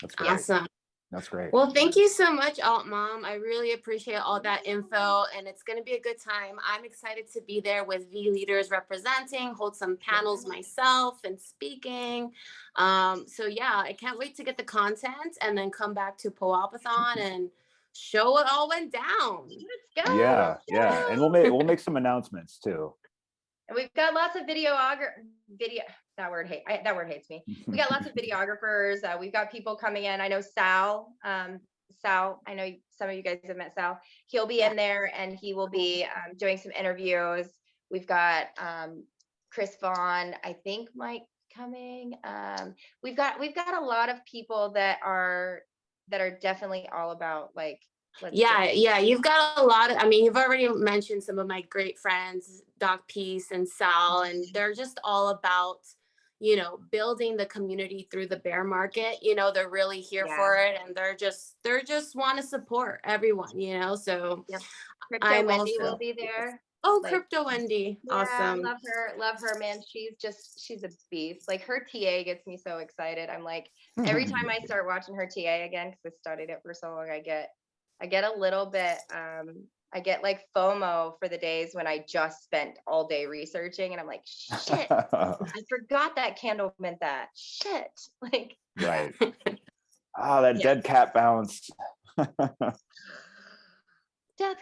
That's great.
Awesome.
That's great.
Well, thank you so much, AltMom. I really appreciate all that info, and it's going to be a good time. I'm excited to be there with V leaders representing, hold some panels myself and speaking. So yeah, I can't wait to get the content and then come back to POAPathon and show what all went down.
Let's go.
Yeah, and we'll make some announcements too.
And we've got lots of that word hates me. We got lots of videographers. We've got people coming in. I know Sal, I know some of you guys have met Sal. He'll be in there and he will be doing some interviews. We've got Chris Vaughn, I think Mike coming. We've got a lot of people that are definitely all about like,
you've got a lot of, you've already mentioned some of my great friends, Doc Peace and Sal, and they're just all about, building the community through the bear market. They're really here for it, and they're just want to support everyone, so
Crypto Wendy will be there.
Oh, Crypto Wendy.
Yeah,
Awesome.
Love her, man. She's a beast. Like her TA gets me so excited. I'm like, every time I start watching her TA again, because I studied it for so long, I get a little bit, I get like FOMO for the days when I just spent all day researching and I'm like, shit, I forgot that candle meant that. Shit. Like,
right. That dead cat bounce.
Death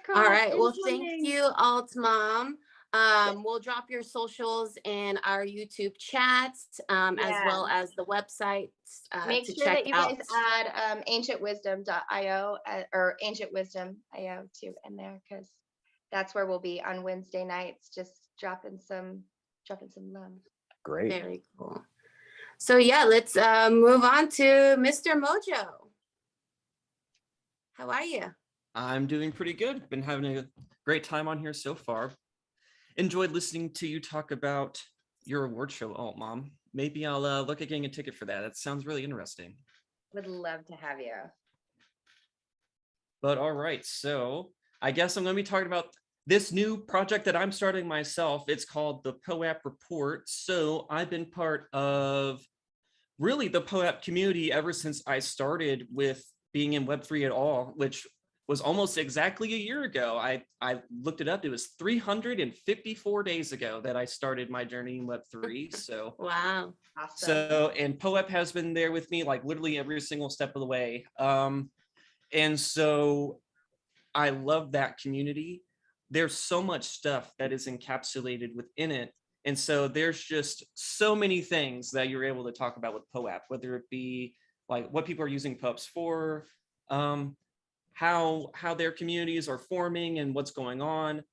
cry.
All right. Well, thank you, AltMom. We'll drop your socials in our YouTube chat, as well as the website.
Make sure that you guys add ancientwisdom.io or ancientwisdom.io too in there, because that's where we'll be on Wednesday nights, just dropping some love.
Great.
Very cool. So yeah, let's move on to Mr. Mojo. How are you?
I'm doing pretty good. Been having a great time on here so far. Enjoyed listening to you talk about your award show, AltMom. Maybe I'll look at getting a ticket for that. That sounds really interesting.
Would love to have you.
But all right, so I guess I'm going to be talking about this new project that I'm starting myself. It's called the POAP Report. So I've been part of really the POAP community ever since I started with being in Web3 at all, which was almost exactly a year ago. I looked it up. It was 354 days ago that I started my journey in Web3. So
wow.
Awesome.
So, and POAP has been there with me like literally every single step of the way. And so I love that community. There's so much stuff that is encapsulated within it. And so there's just so many things that you're able to talk about with POAP, whether it be like what people are using POAPs for, how their communities are forming and what's going on,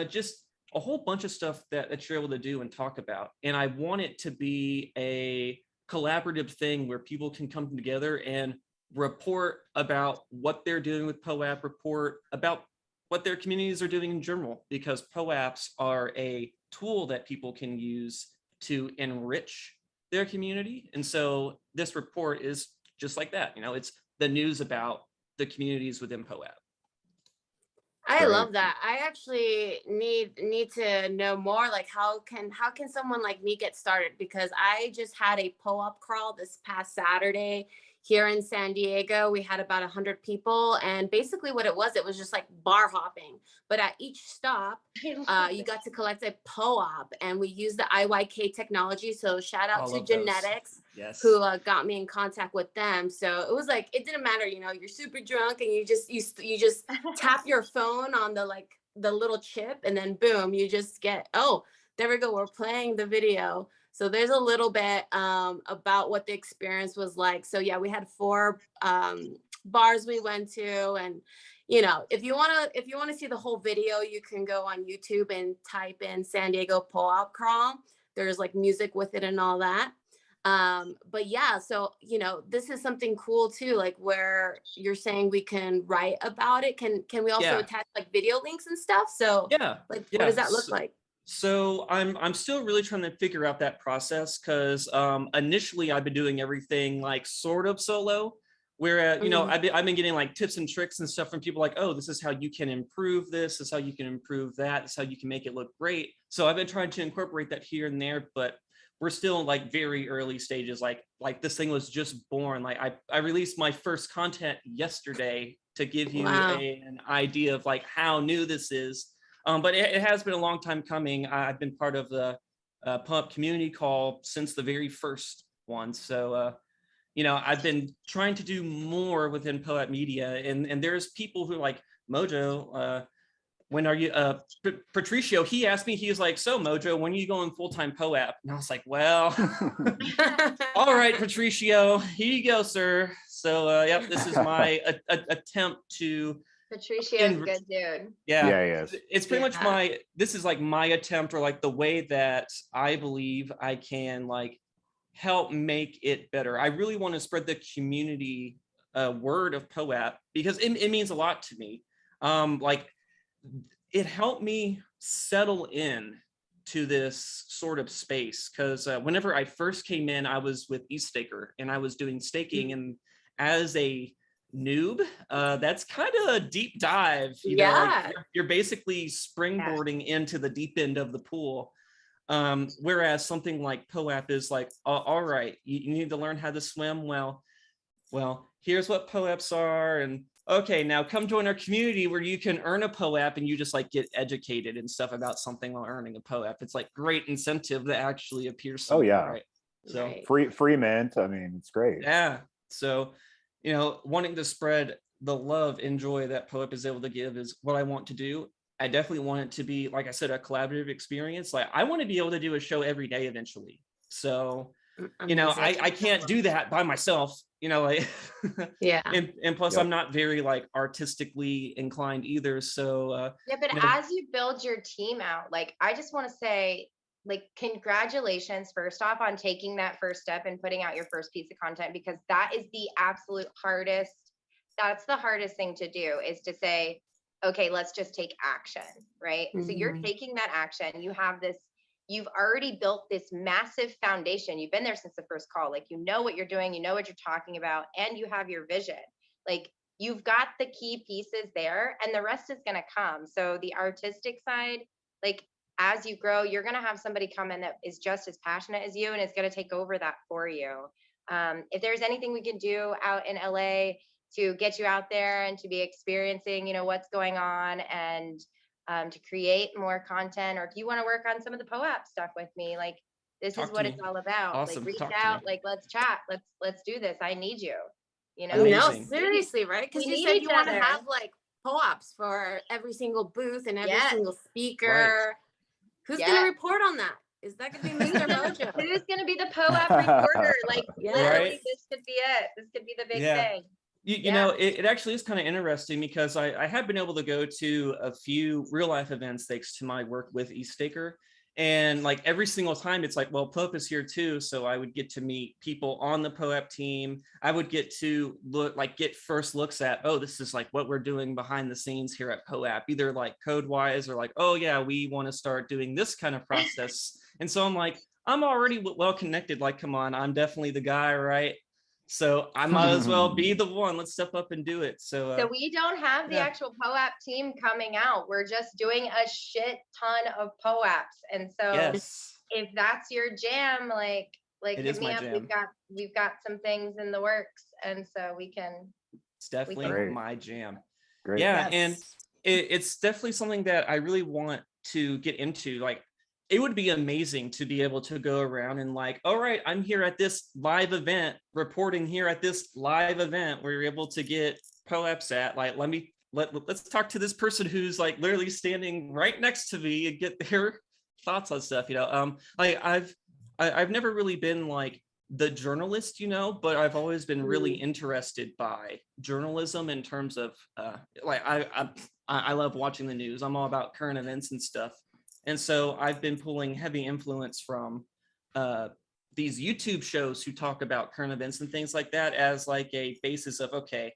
just a whole bunch of stuff that you're able to do and talk about. And I want it to be a collaborative thing where people can come together and report about what they're doing with POAP, report about what their communities are doing in general, because POAPs are a tool that people can use to enrich their community. And so this report is just like that. It's the news about the communities within POAP.
I love that. I actually need to know more. Like, how can someone like me get started? Because I just had a POAP crawl this past Saturday here in San Diego. We had about 100 people, and basically what it was just like bar hopping. But at each stop, you got to collect a POAP, and we used the IYK technology. So shout out to Genetics, who got me in contact with them. So it was like, it didn't matter, you're super drunk and you just tap your phone on the little chip, and then boom, you just get, oh, there we go, we're playing the video. So there's a little bit about what the experience was like. So yeah, we had 4 bars we went to, and if you want to see the whole video, you can go on YouTube and type in San Diego POAP crawl. There's like music with it and all that. But yeah, so this is something cool too, like where you're saying we can write about it. Can we also attach like video links and stuff? So what does that look like?
So I'm still really trying to figure out that process, because initially I've been doing everything like sort of solo, where I've been getting like tips and tricks and stuff from people like, oh, this is how you can improve this is how you can improve that, this is how you can make it look great. So I've been trying to incorporate that here and there, but we're still in like very early stages. Like this thing was just born. Like I released my first content yesterday to give you an idea of like how new this is. But it has been a long time coming. I've been part of the POAP community call since the very first one. So, I've been trying to do more within POAP media. And there's people who are like, Mojo, when are you, Patricio, he asked me, he was like, so Mojo, when are you going full-time POAP? And I was like, well, all right, Patricio, here you go, sir. So, yep, this is my attempt to,
Patricio's a good dude.
Yeah, it's pretty much this is like my attempt, or like the way that I believe I can like help make it better. I really want to spread the community word of POAP, because it means a lot to me. Like it helped me settle in to this sort of space, because whenever I first came in, I was with eStaker and I was doing staking, and as a noob, that's kind of a deep dive, like you're basicly springboarding into the deep end of the pool, whereas something like POAP is like, all right, you need to learn how to swim. Well, here's what POAPs are, and okay, now come join our community where you can earn a POAP, and you just like get educated and stuff about something while earning a POAP. It's like great incentive that actually appears somewhere, right? So
free mint, I mean, it's great.
So wanting to spread the love and joy that POAP is able to give is what I want to do. I definitely want it to be, like I said, a collaborative experience. Like I want to be able to do a show every day eventually. So, I can't do that by myself, like, and plus I'm not very like artistically inclined either. So,
but as you build your team out, like, I just want to say, like, congratulations first off on taking that first step and putting out your first piece of content, because that is the absolute hardest. That's the hardest thing to do, is to say, okay, let's just take action, right? So you're taking that action. You've already built this massive foundation. You've been there since the first call. Like, you know what you're doing, you know what you're talking about, and you have your vision. Like, you've got the key pieces there, and the rest is going to come. So the artistic side, like, as you grow, you're going to have somebody come in that is just as passionate as you, and is going to take over that for you. If there's anything we can do out in LA to get you out there and to be experiencing, what's going on, and to create more content, or if you want to work on some of the POAP stuff with me, like, this is what it's all about.
Awesome.
Like, reach out, like, let's chat, let's do this. I need you.
No, seriously, right? Because you said you want to have like POAPs for every single booth and every single speaker. Right. Who's going to report on that? Is that going to be Mr. Mojo?
Who's going to be the POAP reporter? Like, literally, this could be it. This could be the big thing.
It actually is kind of interesting, because I have been able to go to a few real life events thanks to my work with eStaker. And like every single time it's like, well, POAP is here too. So I would get to meet people on the POAP team. I would get to get first looks at, oh, this is like what we're doing behind the scenes here at POAP, either like code wise or like, oh yeah, we want to start doing this kind of process. And so I'm like, I'm already well connected. Like, come on, I'm definitely the guy, right? So I might as well be the one. Let's step up and do it.
So we don't have the actual POAP team coming out. We're just doing a shit ton of POAPs. And so if that's your jam, like hit me up. We've got some things in the works. And so we can.
It's definitely my jam.
Great.
Yeah. And it's definitely something that I really want to get into. Like, it would be amazing to be able to go around and like, all right, I'm here at this live event, reporting here at this live event where you're able to get POAPs at. Like, let's talk to this person who's like literally standing right next to me and get their thoughts on stuff. Like I've never really been like the journalist, but I've always been really interested by journalism in terms of I love watching the news. I'm all about current events and stuff. And so I've been pulling heavy influence from these YouTube shows who talk about current events and things like that as like a basis of, okay,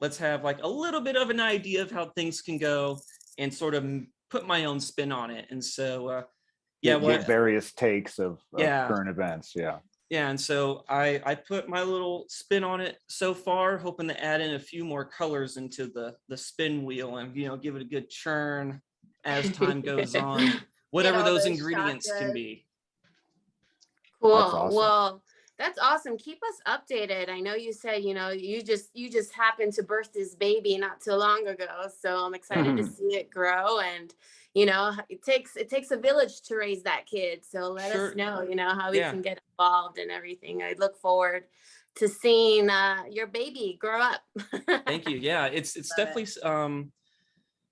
let's have like a little bit of an idea of how things can go and sort of put my own spin on it. And so,
get various takes of current events. Yeah.
Yeah. And so I put my little spin on it so far, hoping to add in a few more colors into the spin wheel and, give it a good churn as time goes on, whatever those ingredients can be.
Cool. That's awesome. Well, that's awesome. Keep us updated. I know you said, you just happened to birth this baby not too long ago. So I'm excited to see it grow. And, it takes a village to raise that kid. So let us know, how we can get involved and everything. I look forward to seeing your baby grow up.
Thank you. Yeah, it's definitely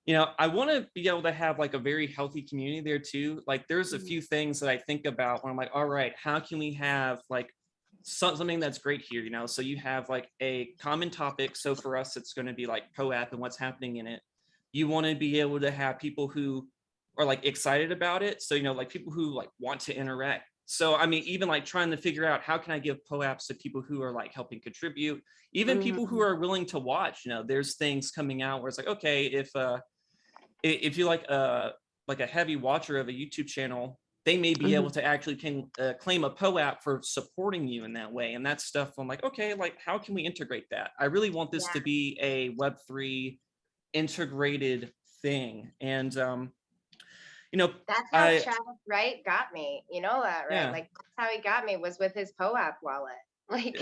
I want to be able to have like a very healthy community there too. Like there's a few things that I think about when I'm like, all right, how can we have like something that's great here, So you have like a common topic. So for us, it's going to be like POAP and what's happening in it. You want to be able to have people who are like excited about it. So, like people who like want to interact. So, I mean, even like trying to figure out how can I give POAPs to people who are like helping contribute, even people who are willing to watch, there's things coming out where it's like, okay, if you're like a heavy watcher of a YouTube channel, they may be able to actually claim a POAP for supporting you in that way. And that's stuff I'm like, okay, like how can we integrate that? I really want this to be a Web3 integrated thing. And,
that's how Travis Wright got me. You know that, right? Yeah. Like that's how he got me was with his POAP wallet. Like,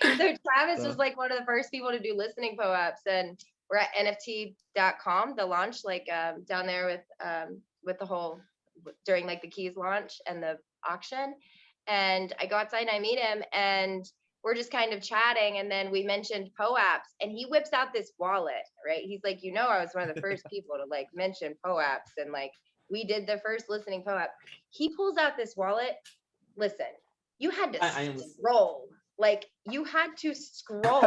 so Travis was like one of the first people to do listening POAPs, and we're at NFT.com, the launch, like down there with the whole during like the keys launch and the auction. And I go outside and I meet him, and we're just kind of chatting, and then we mentioned POAPs, and he whips out this wallet, right? He's like, I was one of the first people to like mention POAPs, and like we did the first listening POAP. He pulls out this wallet. Listen, you had to scroll. Like you had to scroll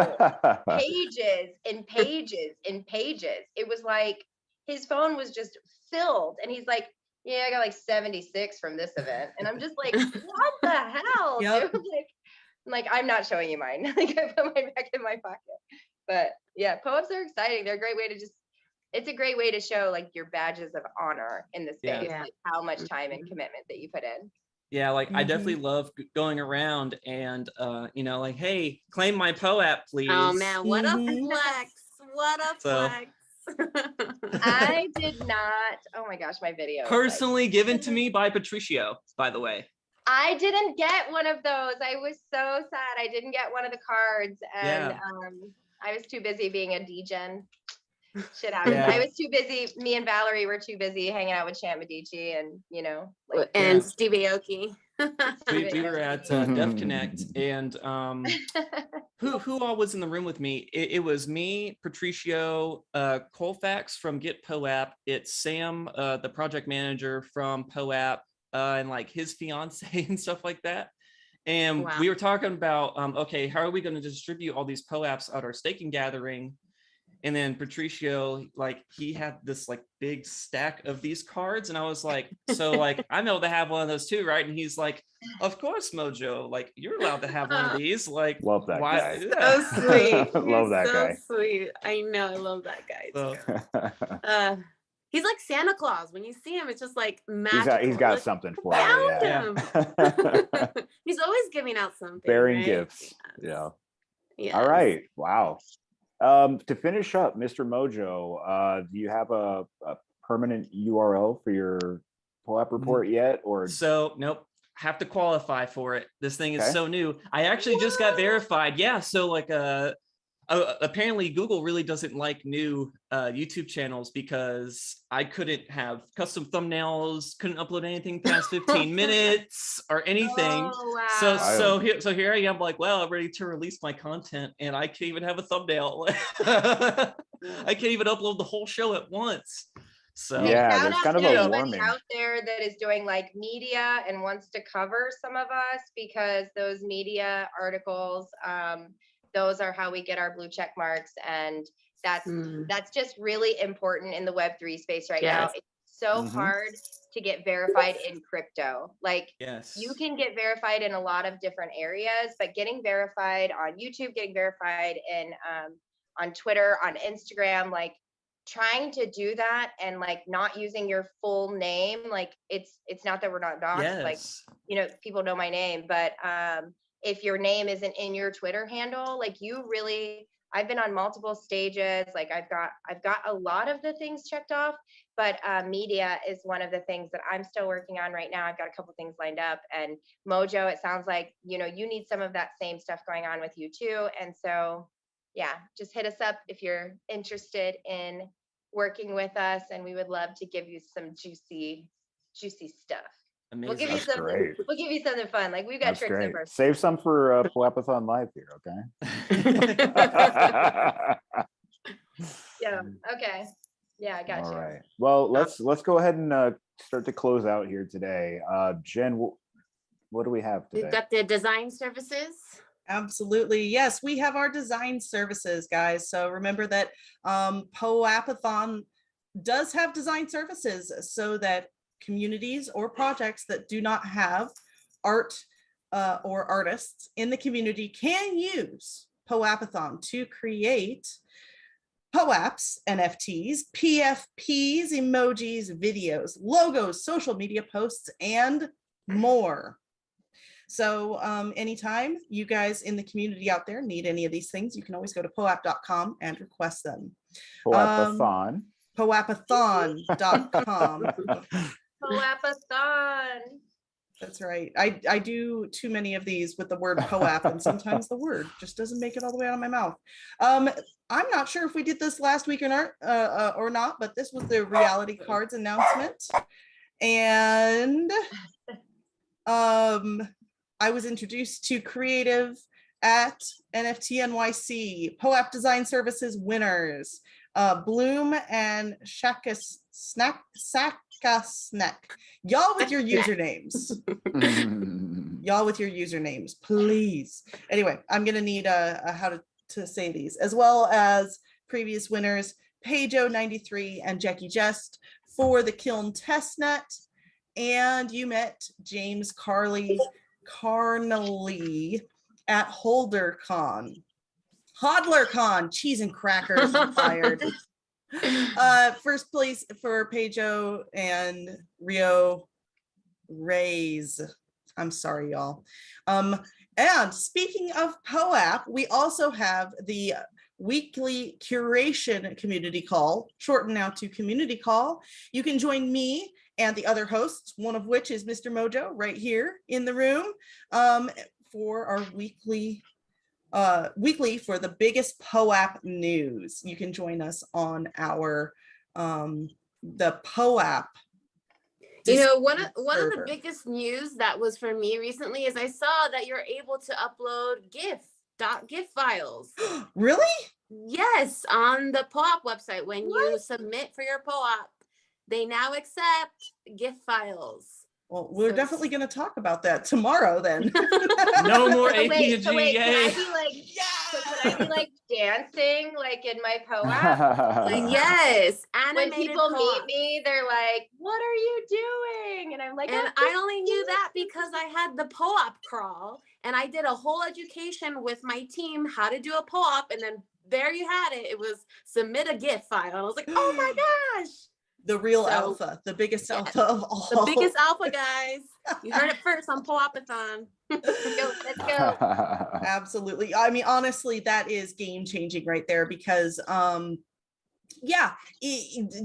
pages and pages and pages. It was like his phone was just filled, and he's like, yeah, I got like 76 from this event. And I'm just like, what the hell? Dude? Like, I'm not showing you mine. Like I put mine back in my pocket. But yeah, POAPs are exciting. They're a great way to it's a great way to show like your badges of honor in the space, like how much time and commitment that you put in.
Yeah, like I definitely love going around and like, hey, claim my POAP, please.
Oh man, what a flex! What a flex!
I did not. Oh my gosh, my video.
Personally given to me by Patricio, by the way.
I didn't get one of those. I was so sad. I didn't get one of the cards, and I was too busy being a degen. Shit happens. I was too busy. Me and Valerie were too busy hanging out with Champ Medici and
and Stevie Aoki.
we were at Dev Connect, and who all was in the room with me? It was me, Patricio, Colfax from Get POAP. It's Sam, the project manager from POAP, and like his fiance and stuff like that. And we were talking about, okay, how are we going to distribute all these POAPs at our staking gathering? And then Patricio, like, he had this like big stack of these cards, and I was like, so like I'm able to have one of those too, right? And he's like, of course, Mojo, like you're allowed to have one of these. Like,
Love that
why?
guy.
Yeah.
So sweet.
Love that
so
guy.
sweet. I know. I love that guy
So,
too. He's like Santa Claus. When you see him, it's just like magical.
he's got
Look,
something for you.
found
Yeah.
him. He's always giving out something.
Bearing
right?
gifts.
Yes.
Yeah.
Yes.
All right. Wow. To finish up, Mr. Mojo, do you have a permanent URL for your POAP report yet? Or
so nope. Have to qualify for it. This thing is
Okay.
so new. I actually just got verified. Yeah. So like apparently Google really doesn't like new YouTube channels because I couldn't have custom thumbnails, couldn't upload anything past 15 minutes or anything.
Oh, wow.
So here I am, like, well, I'm ready to release my content, and I can't even have a thumbnail. I can't even upload the whole show at once. So
Yeah,
Shout
there's
out
kind of
to
a
anybody
warming.
out there that is doing like media and wants to cover some of us, because those media articles, those are how we get our blue check marks, and that's just really important in the Web3 space right now.
Yes.
It's so
Mhm.
hard to get verified in crypto. Like,
yes,
you can get verified in a lot of different areas, but getting verified on YouTube, getting verified in on Twitter, on Instagram, like trying to do that and like not using your full name, like it's not that we're not doxxed, like,
yes.
you know, people know my name, but if your name isn't in your Twitter handle, like you really, I've been on multiple stages, like I've got a lot of the things checked off, but media is one of the things that I'm still working on right now. I've got a couple things lined up, and Mojo, it sounds like, you know, you need some of that same stuff going on with you too. And so, yeah, just hit us up if you're interested in working with us, and we would love to give you some juicy stuff.
Amazing.
We'll give you
That's
something.
great.
We'll give you something fun. Like, we've got
That's
tricks
great.
up our.
Save some for POAPathon Live here, okay?
Yeah. Okay. Yeah, I got
All
you.
right. Well, let's go ahead and start to close out here today. Jen, what do we have today?
We've got the design services.
Absolutely. Yes, we have our design services, guys. So remember that POAPathon does have design services so that communities or projects that do not have art or artists in the community can use POAPathon to create POAPs, NFTs, PFPs, emojis, videos, logos, social media posts, and more. So anytime you guys in the community out there need any of these things, you can always go to poap.com and request them.
POAPathon.
POAPathon.com.
POAPathon.
That's right. I do too many of these with the word POAP, and sometimes the word just doesn't make it all the way out of my mouth. I'm not sure if we did this last week or not, but this was the reality cards announcement. And I was introduced to creative at NFT NYC, POAP Design Services winners, Bloom and Shaka Snack. Y'all with your usernames. Y'all with your usernames, please. Anyway, I'm gonna need how to say these, as well as previous winners, Pajo93 and Jackie Jest for the Kiln Testnet. And you met James Carnley at HolderCon. HodlerCon, cheese and crackers fired. First place for Pajo and Rio Reyes. I'm sorry, y'all. And speaking of POAP, we also have the weekly curation community call, shortened now to community call. You can join me and the other hosts, one of which is Mr. Mojo right here in the room, for our weekly for the biggest POAP news. You can join us on our the POAP.
You know, one of the biggest news that was for me recently is I saw that you're able to upload GIF files.
Really?
Yes, on the POAP website. When you submit for your POAP, they now accept GIF files.
Well, we're definitely going to talk about that tomorrow then.
No more
So
APG.
wait, can I
Yay.
be like, so could I be like dancing like in my POAP.
Yes,
When
animated
people meet
co-op.
me, they're like, "What are you doing?" And I'm like,
And
"I'm
I
just
only knew that because I had the POAP crawl and I did a whole education with my team how to do a POAP, and then there you had it. It was submit a GIF file. I was like, oh my gosh.
The real
So,
alpha, the biggest
yeah,
alpha of all.
The biggest alpha, guys. You heard it first on POAPathon.
Let's go.
Absolutely. I mean, honestly, that is game changing right there because yeah,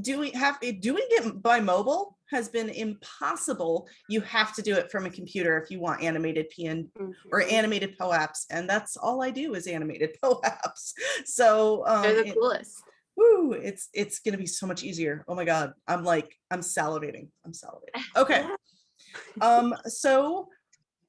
doing it by mobile has been impossible. You have to do it from a computer if you want animated PN or animated POAPs, and that's all I do is animated POAPs. So
they're the coolest.
Woo, it's gonna be so much easier. Oh my god, I'm salivating. Okay. So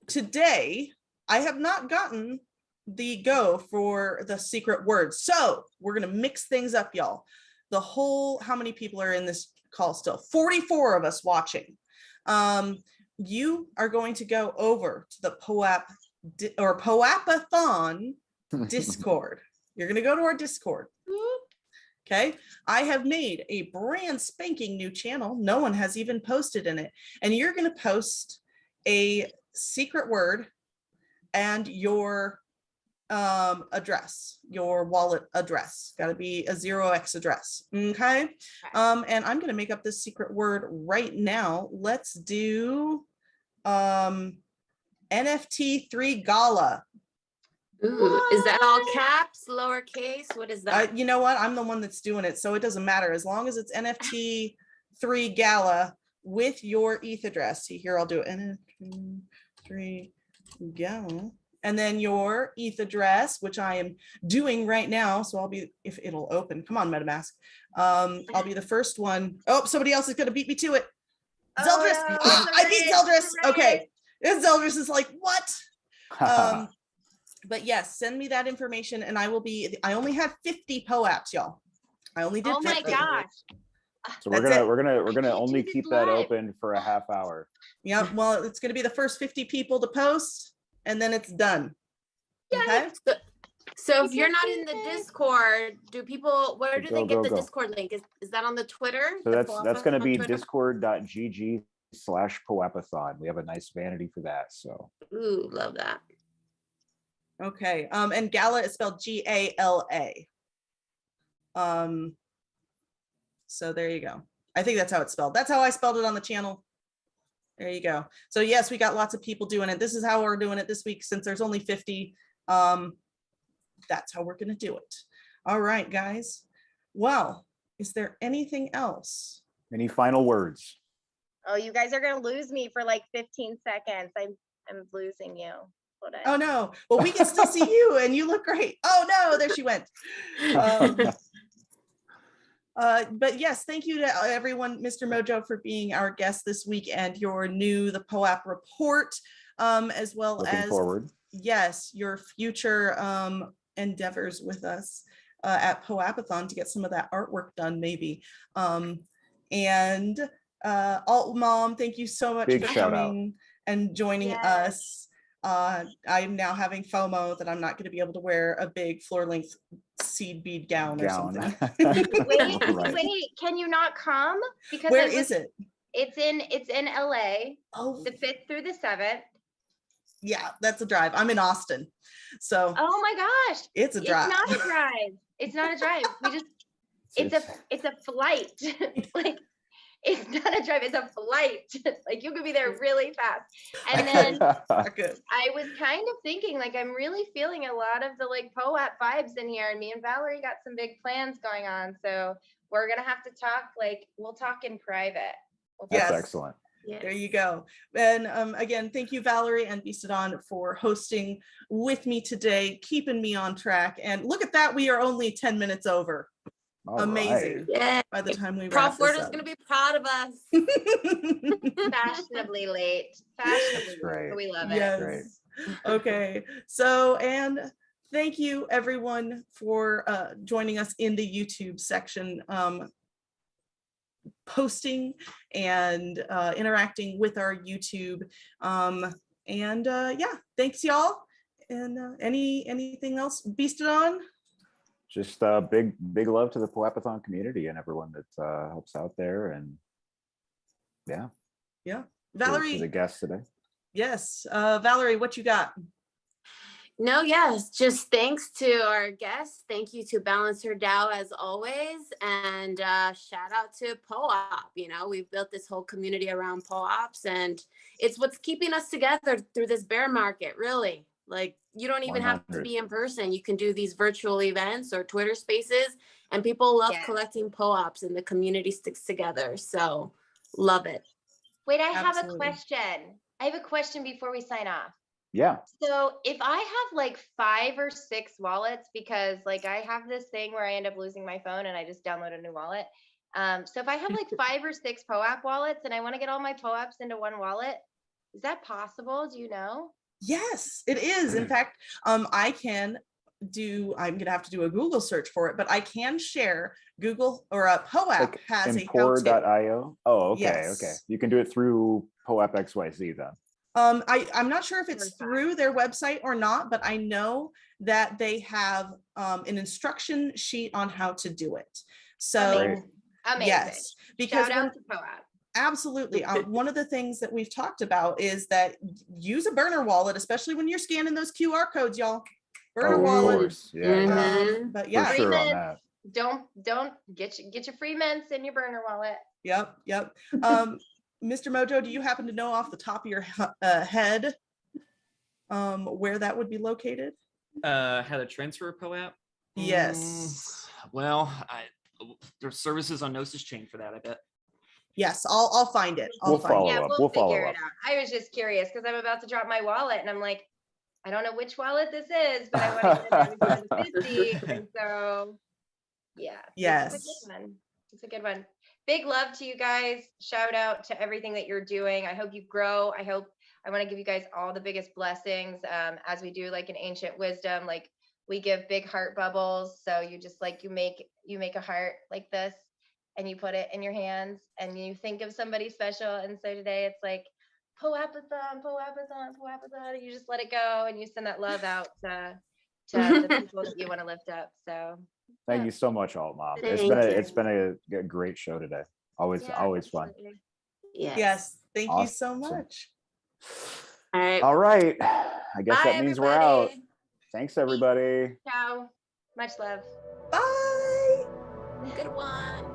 today I have not gotten the go for the secret words, so we're gonna mix things up, y'all. The whole, how many people are in this call still? 44 of us watching. You are going to go over to the POAPathon Discord. You're going to go to our Discord. Okay. I have made a brand spanking new channel. No one has even posted in it. And you're going to post a secret word and your address, your wallet address. Got to be a 0x address. Okay. And I'm going to make up this secret word right now. Let's do NFT3 Gala.
Ooh, is that all caps, lowercase? What is that?
You know what? I'm the one that's doing it, so it doesn't matter as long as it's NFT3 Gala with your ETH address. See here, I'll do it. NFT3 Gala. And then your ETH address, which I am doing right now. So I'll be, if it'll open, come on, MetaMask. I'll be the first one. Oh, somebody else is going to beat me to it. Zeldris.
No,
I beat Zeldris. Okay. Zeldris is like, what? But yes, send me that information and I only have 50 POAPs, y'all. I only did 50.
Oh my gosh.
So we're gonna only keep that open for a half hour.
Yeah, well, it's gonna be the first 50 people to post and then it's done. Okay.
So if you're not in the Discord, where do they get the Discord link? Is that on the Twitter?
So that's going to be discord.gg/POAPathon. We have a nice vanity for that. So.
Ooh, love that.
Okay. And Gala is spelled G-A-L-A. So there you go. I think that's how it's spelled. That's how I spelled it on the channel. There you go. So yes, we got lots of people doing it. This is how we're doing it this week since there's only 50. That's how we're going to do it. All right, guys. Well, is there anything else?
Any final words?
Oh, you guys are going to lose me for like 15 seconds. I'm losing you.
Oh no. Well, we can still see you and you look great. Oh no, there she went. But yes, thank you to everyone, Mr. Mojo, for being our guest this week and the POAP report, as well
Looking
as
forward.
Yes, your future endeavors with us at POAPathon to get some of that artwork done, maybe. And AltMom, thank you so much for coming and joining us. I'm now having FOMO that I'm not going to be able to wear a big floor-length seed bead gown or something.
Wait, can you not come? Because
where is it?
It's in LA.
Oh,
the 5th through the 7th.
Yeah, that's a drive. I'm in Austin, so.
Oh my gosh,
it's a drive.
It's not a drive. It's not a drive. We just it's a flight. Like, it's not a drive, it's a flight. Like, you could be there really fast. And then I was kind of thinking, like, I'm really feeling a lot of the like POAP vibes in here, and me and Valerie got some big plans going on, so we're gonna have to talk, like, we'll talk in private.
That's excellent.
Yes. There you go. And again, thank you, Valerie and Beastadon, for hosting with me today, keeping me on track. And look at that, we are only 10 minutes over. All amazing.
Right. Yeah.
By the time we
Prof Word is going to be proud of us.
Fashionably late. Fashionably late. We love it.
Yes. Great. Okay. So, and thank you everyone for joining us in the YouTube section, posting and interacting with our YouTube. Yeah, thanks y'all. And anything else? Beastadon?
just big love to the POAPathon community and everyone that helps out there. And yeah.
Valerie,
to the guests today.
Yes. Valerie, what you got?
No, yes, just thanks to our guests. Thank you to Balancer DAO as always. And shout out to POAP. You know, we've built this whole community around POAPs, and it's what's keeping us together through this bear market, really. Like, you don't even have to be in person. You can do these virtual events or Twitter spaces, and people love collecting POAPs, and the community sticks together. So love it.
Wait, I have a question. I have a question before we sign off.
Yeah.
So if I have like 5 or 6 wallets, because like I have this thing where I end up losing my phone and I just download a new wallet. So if I have like 5 or 6 POAP wallets and I want to get all my POAPs into one wallet, is that possible? Do you know?
Yes, it is. In fact, I'm going to have to do a Google search for it, but I can share Google or a POAP
Like
has a
Impor.io. Oh, okay.
Yes.
Okay. You can do it through POAP XYZ then.
I'm not sure if it's through their website or not, but I know that they have an instruction sheet on how to do it. So
Amazing.
Yes, because
shout out to POAP.
Absolutely. One of the things that we've talked about is that use a burner wallet, especially when you're scanning those QR codes, y'all. Burner wallet.
Yeah.
But yeah,
for sure on that.
Don't get your free mints in your burner wallet.
Yep. Mr. Mojo, do you happen to know off the top of your head where that would be located?
How to transfer a POAP?
Yes.
Well, there's services on Gnosis Chain for that, I bet.
Yes, I'll find it.
We'll follow up.
We'll figure it out. I was just curious because I'm about to drop my wallet and I'm like, I don't know which wallet this is, but I want to get it into the 50. And so, yeah.
Yes.
It's a good one. Big love to you guys. Shout out to everything that you're doing. I hope you grow. I want to give you guys all the biggest blessings as we do like an ancient wisdom. Like we give big heart bubbles. So you just like, you make a heart like this and you put it in your hands and you think of somebody special. And so today it's like POAPathon, POAPathon, POAPathon. And you just let it go and you send that love out to the people that you want to lift up. So
Thank you so much, AltMom. It's been a great show today. Always fun.
Yes. Thank you so much.
All right. I guess that means we're out. Thanks, everybody.
Ciao. Much love.
Bye.
Good one.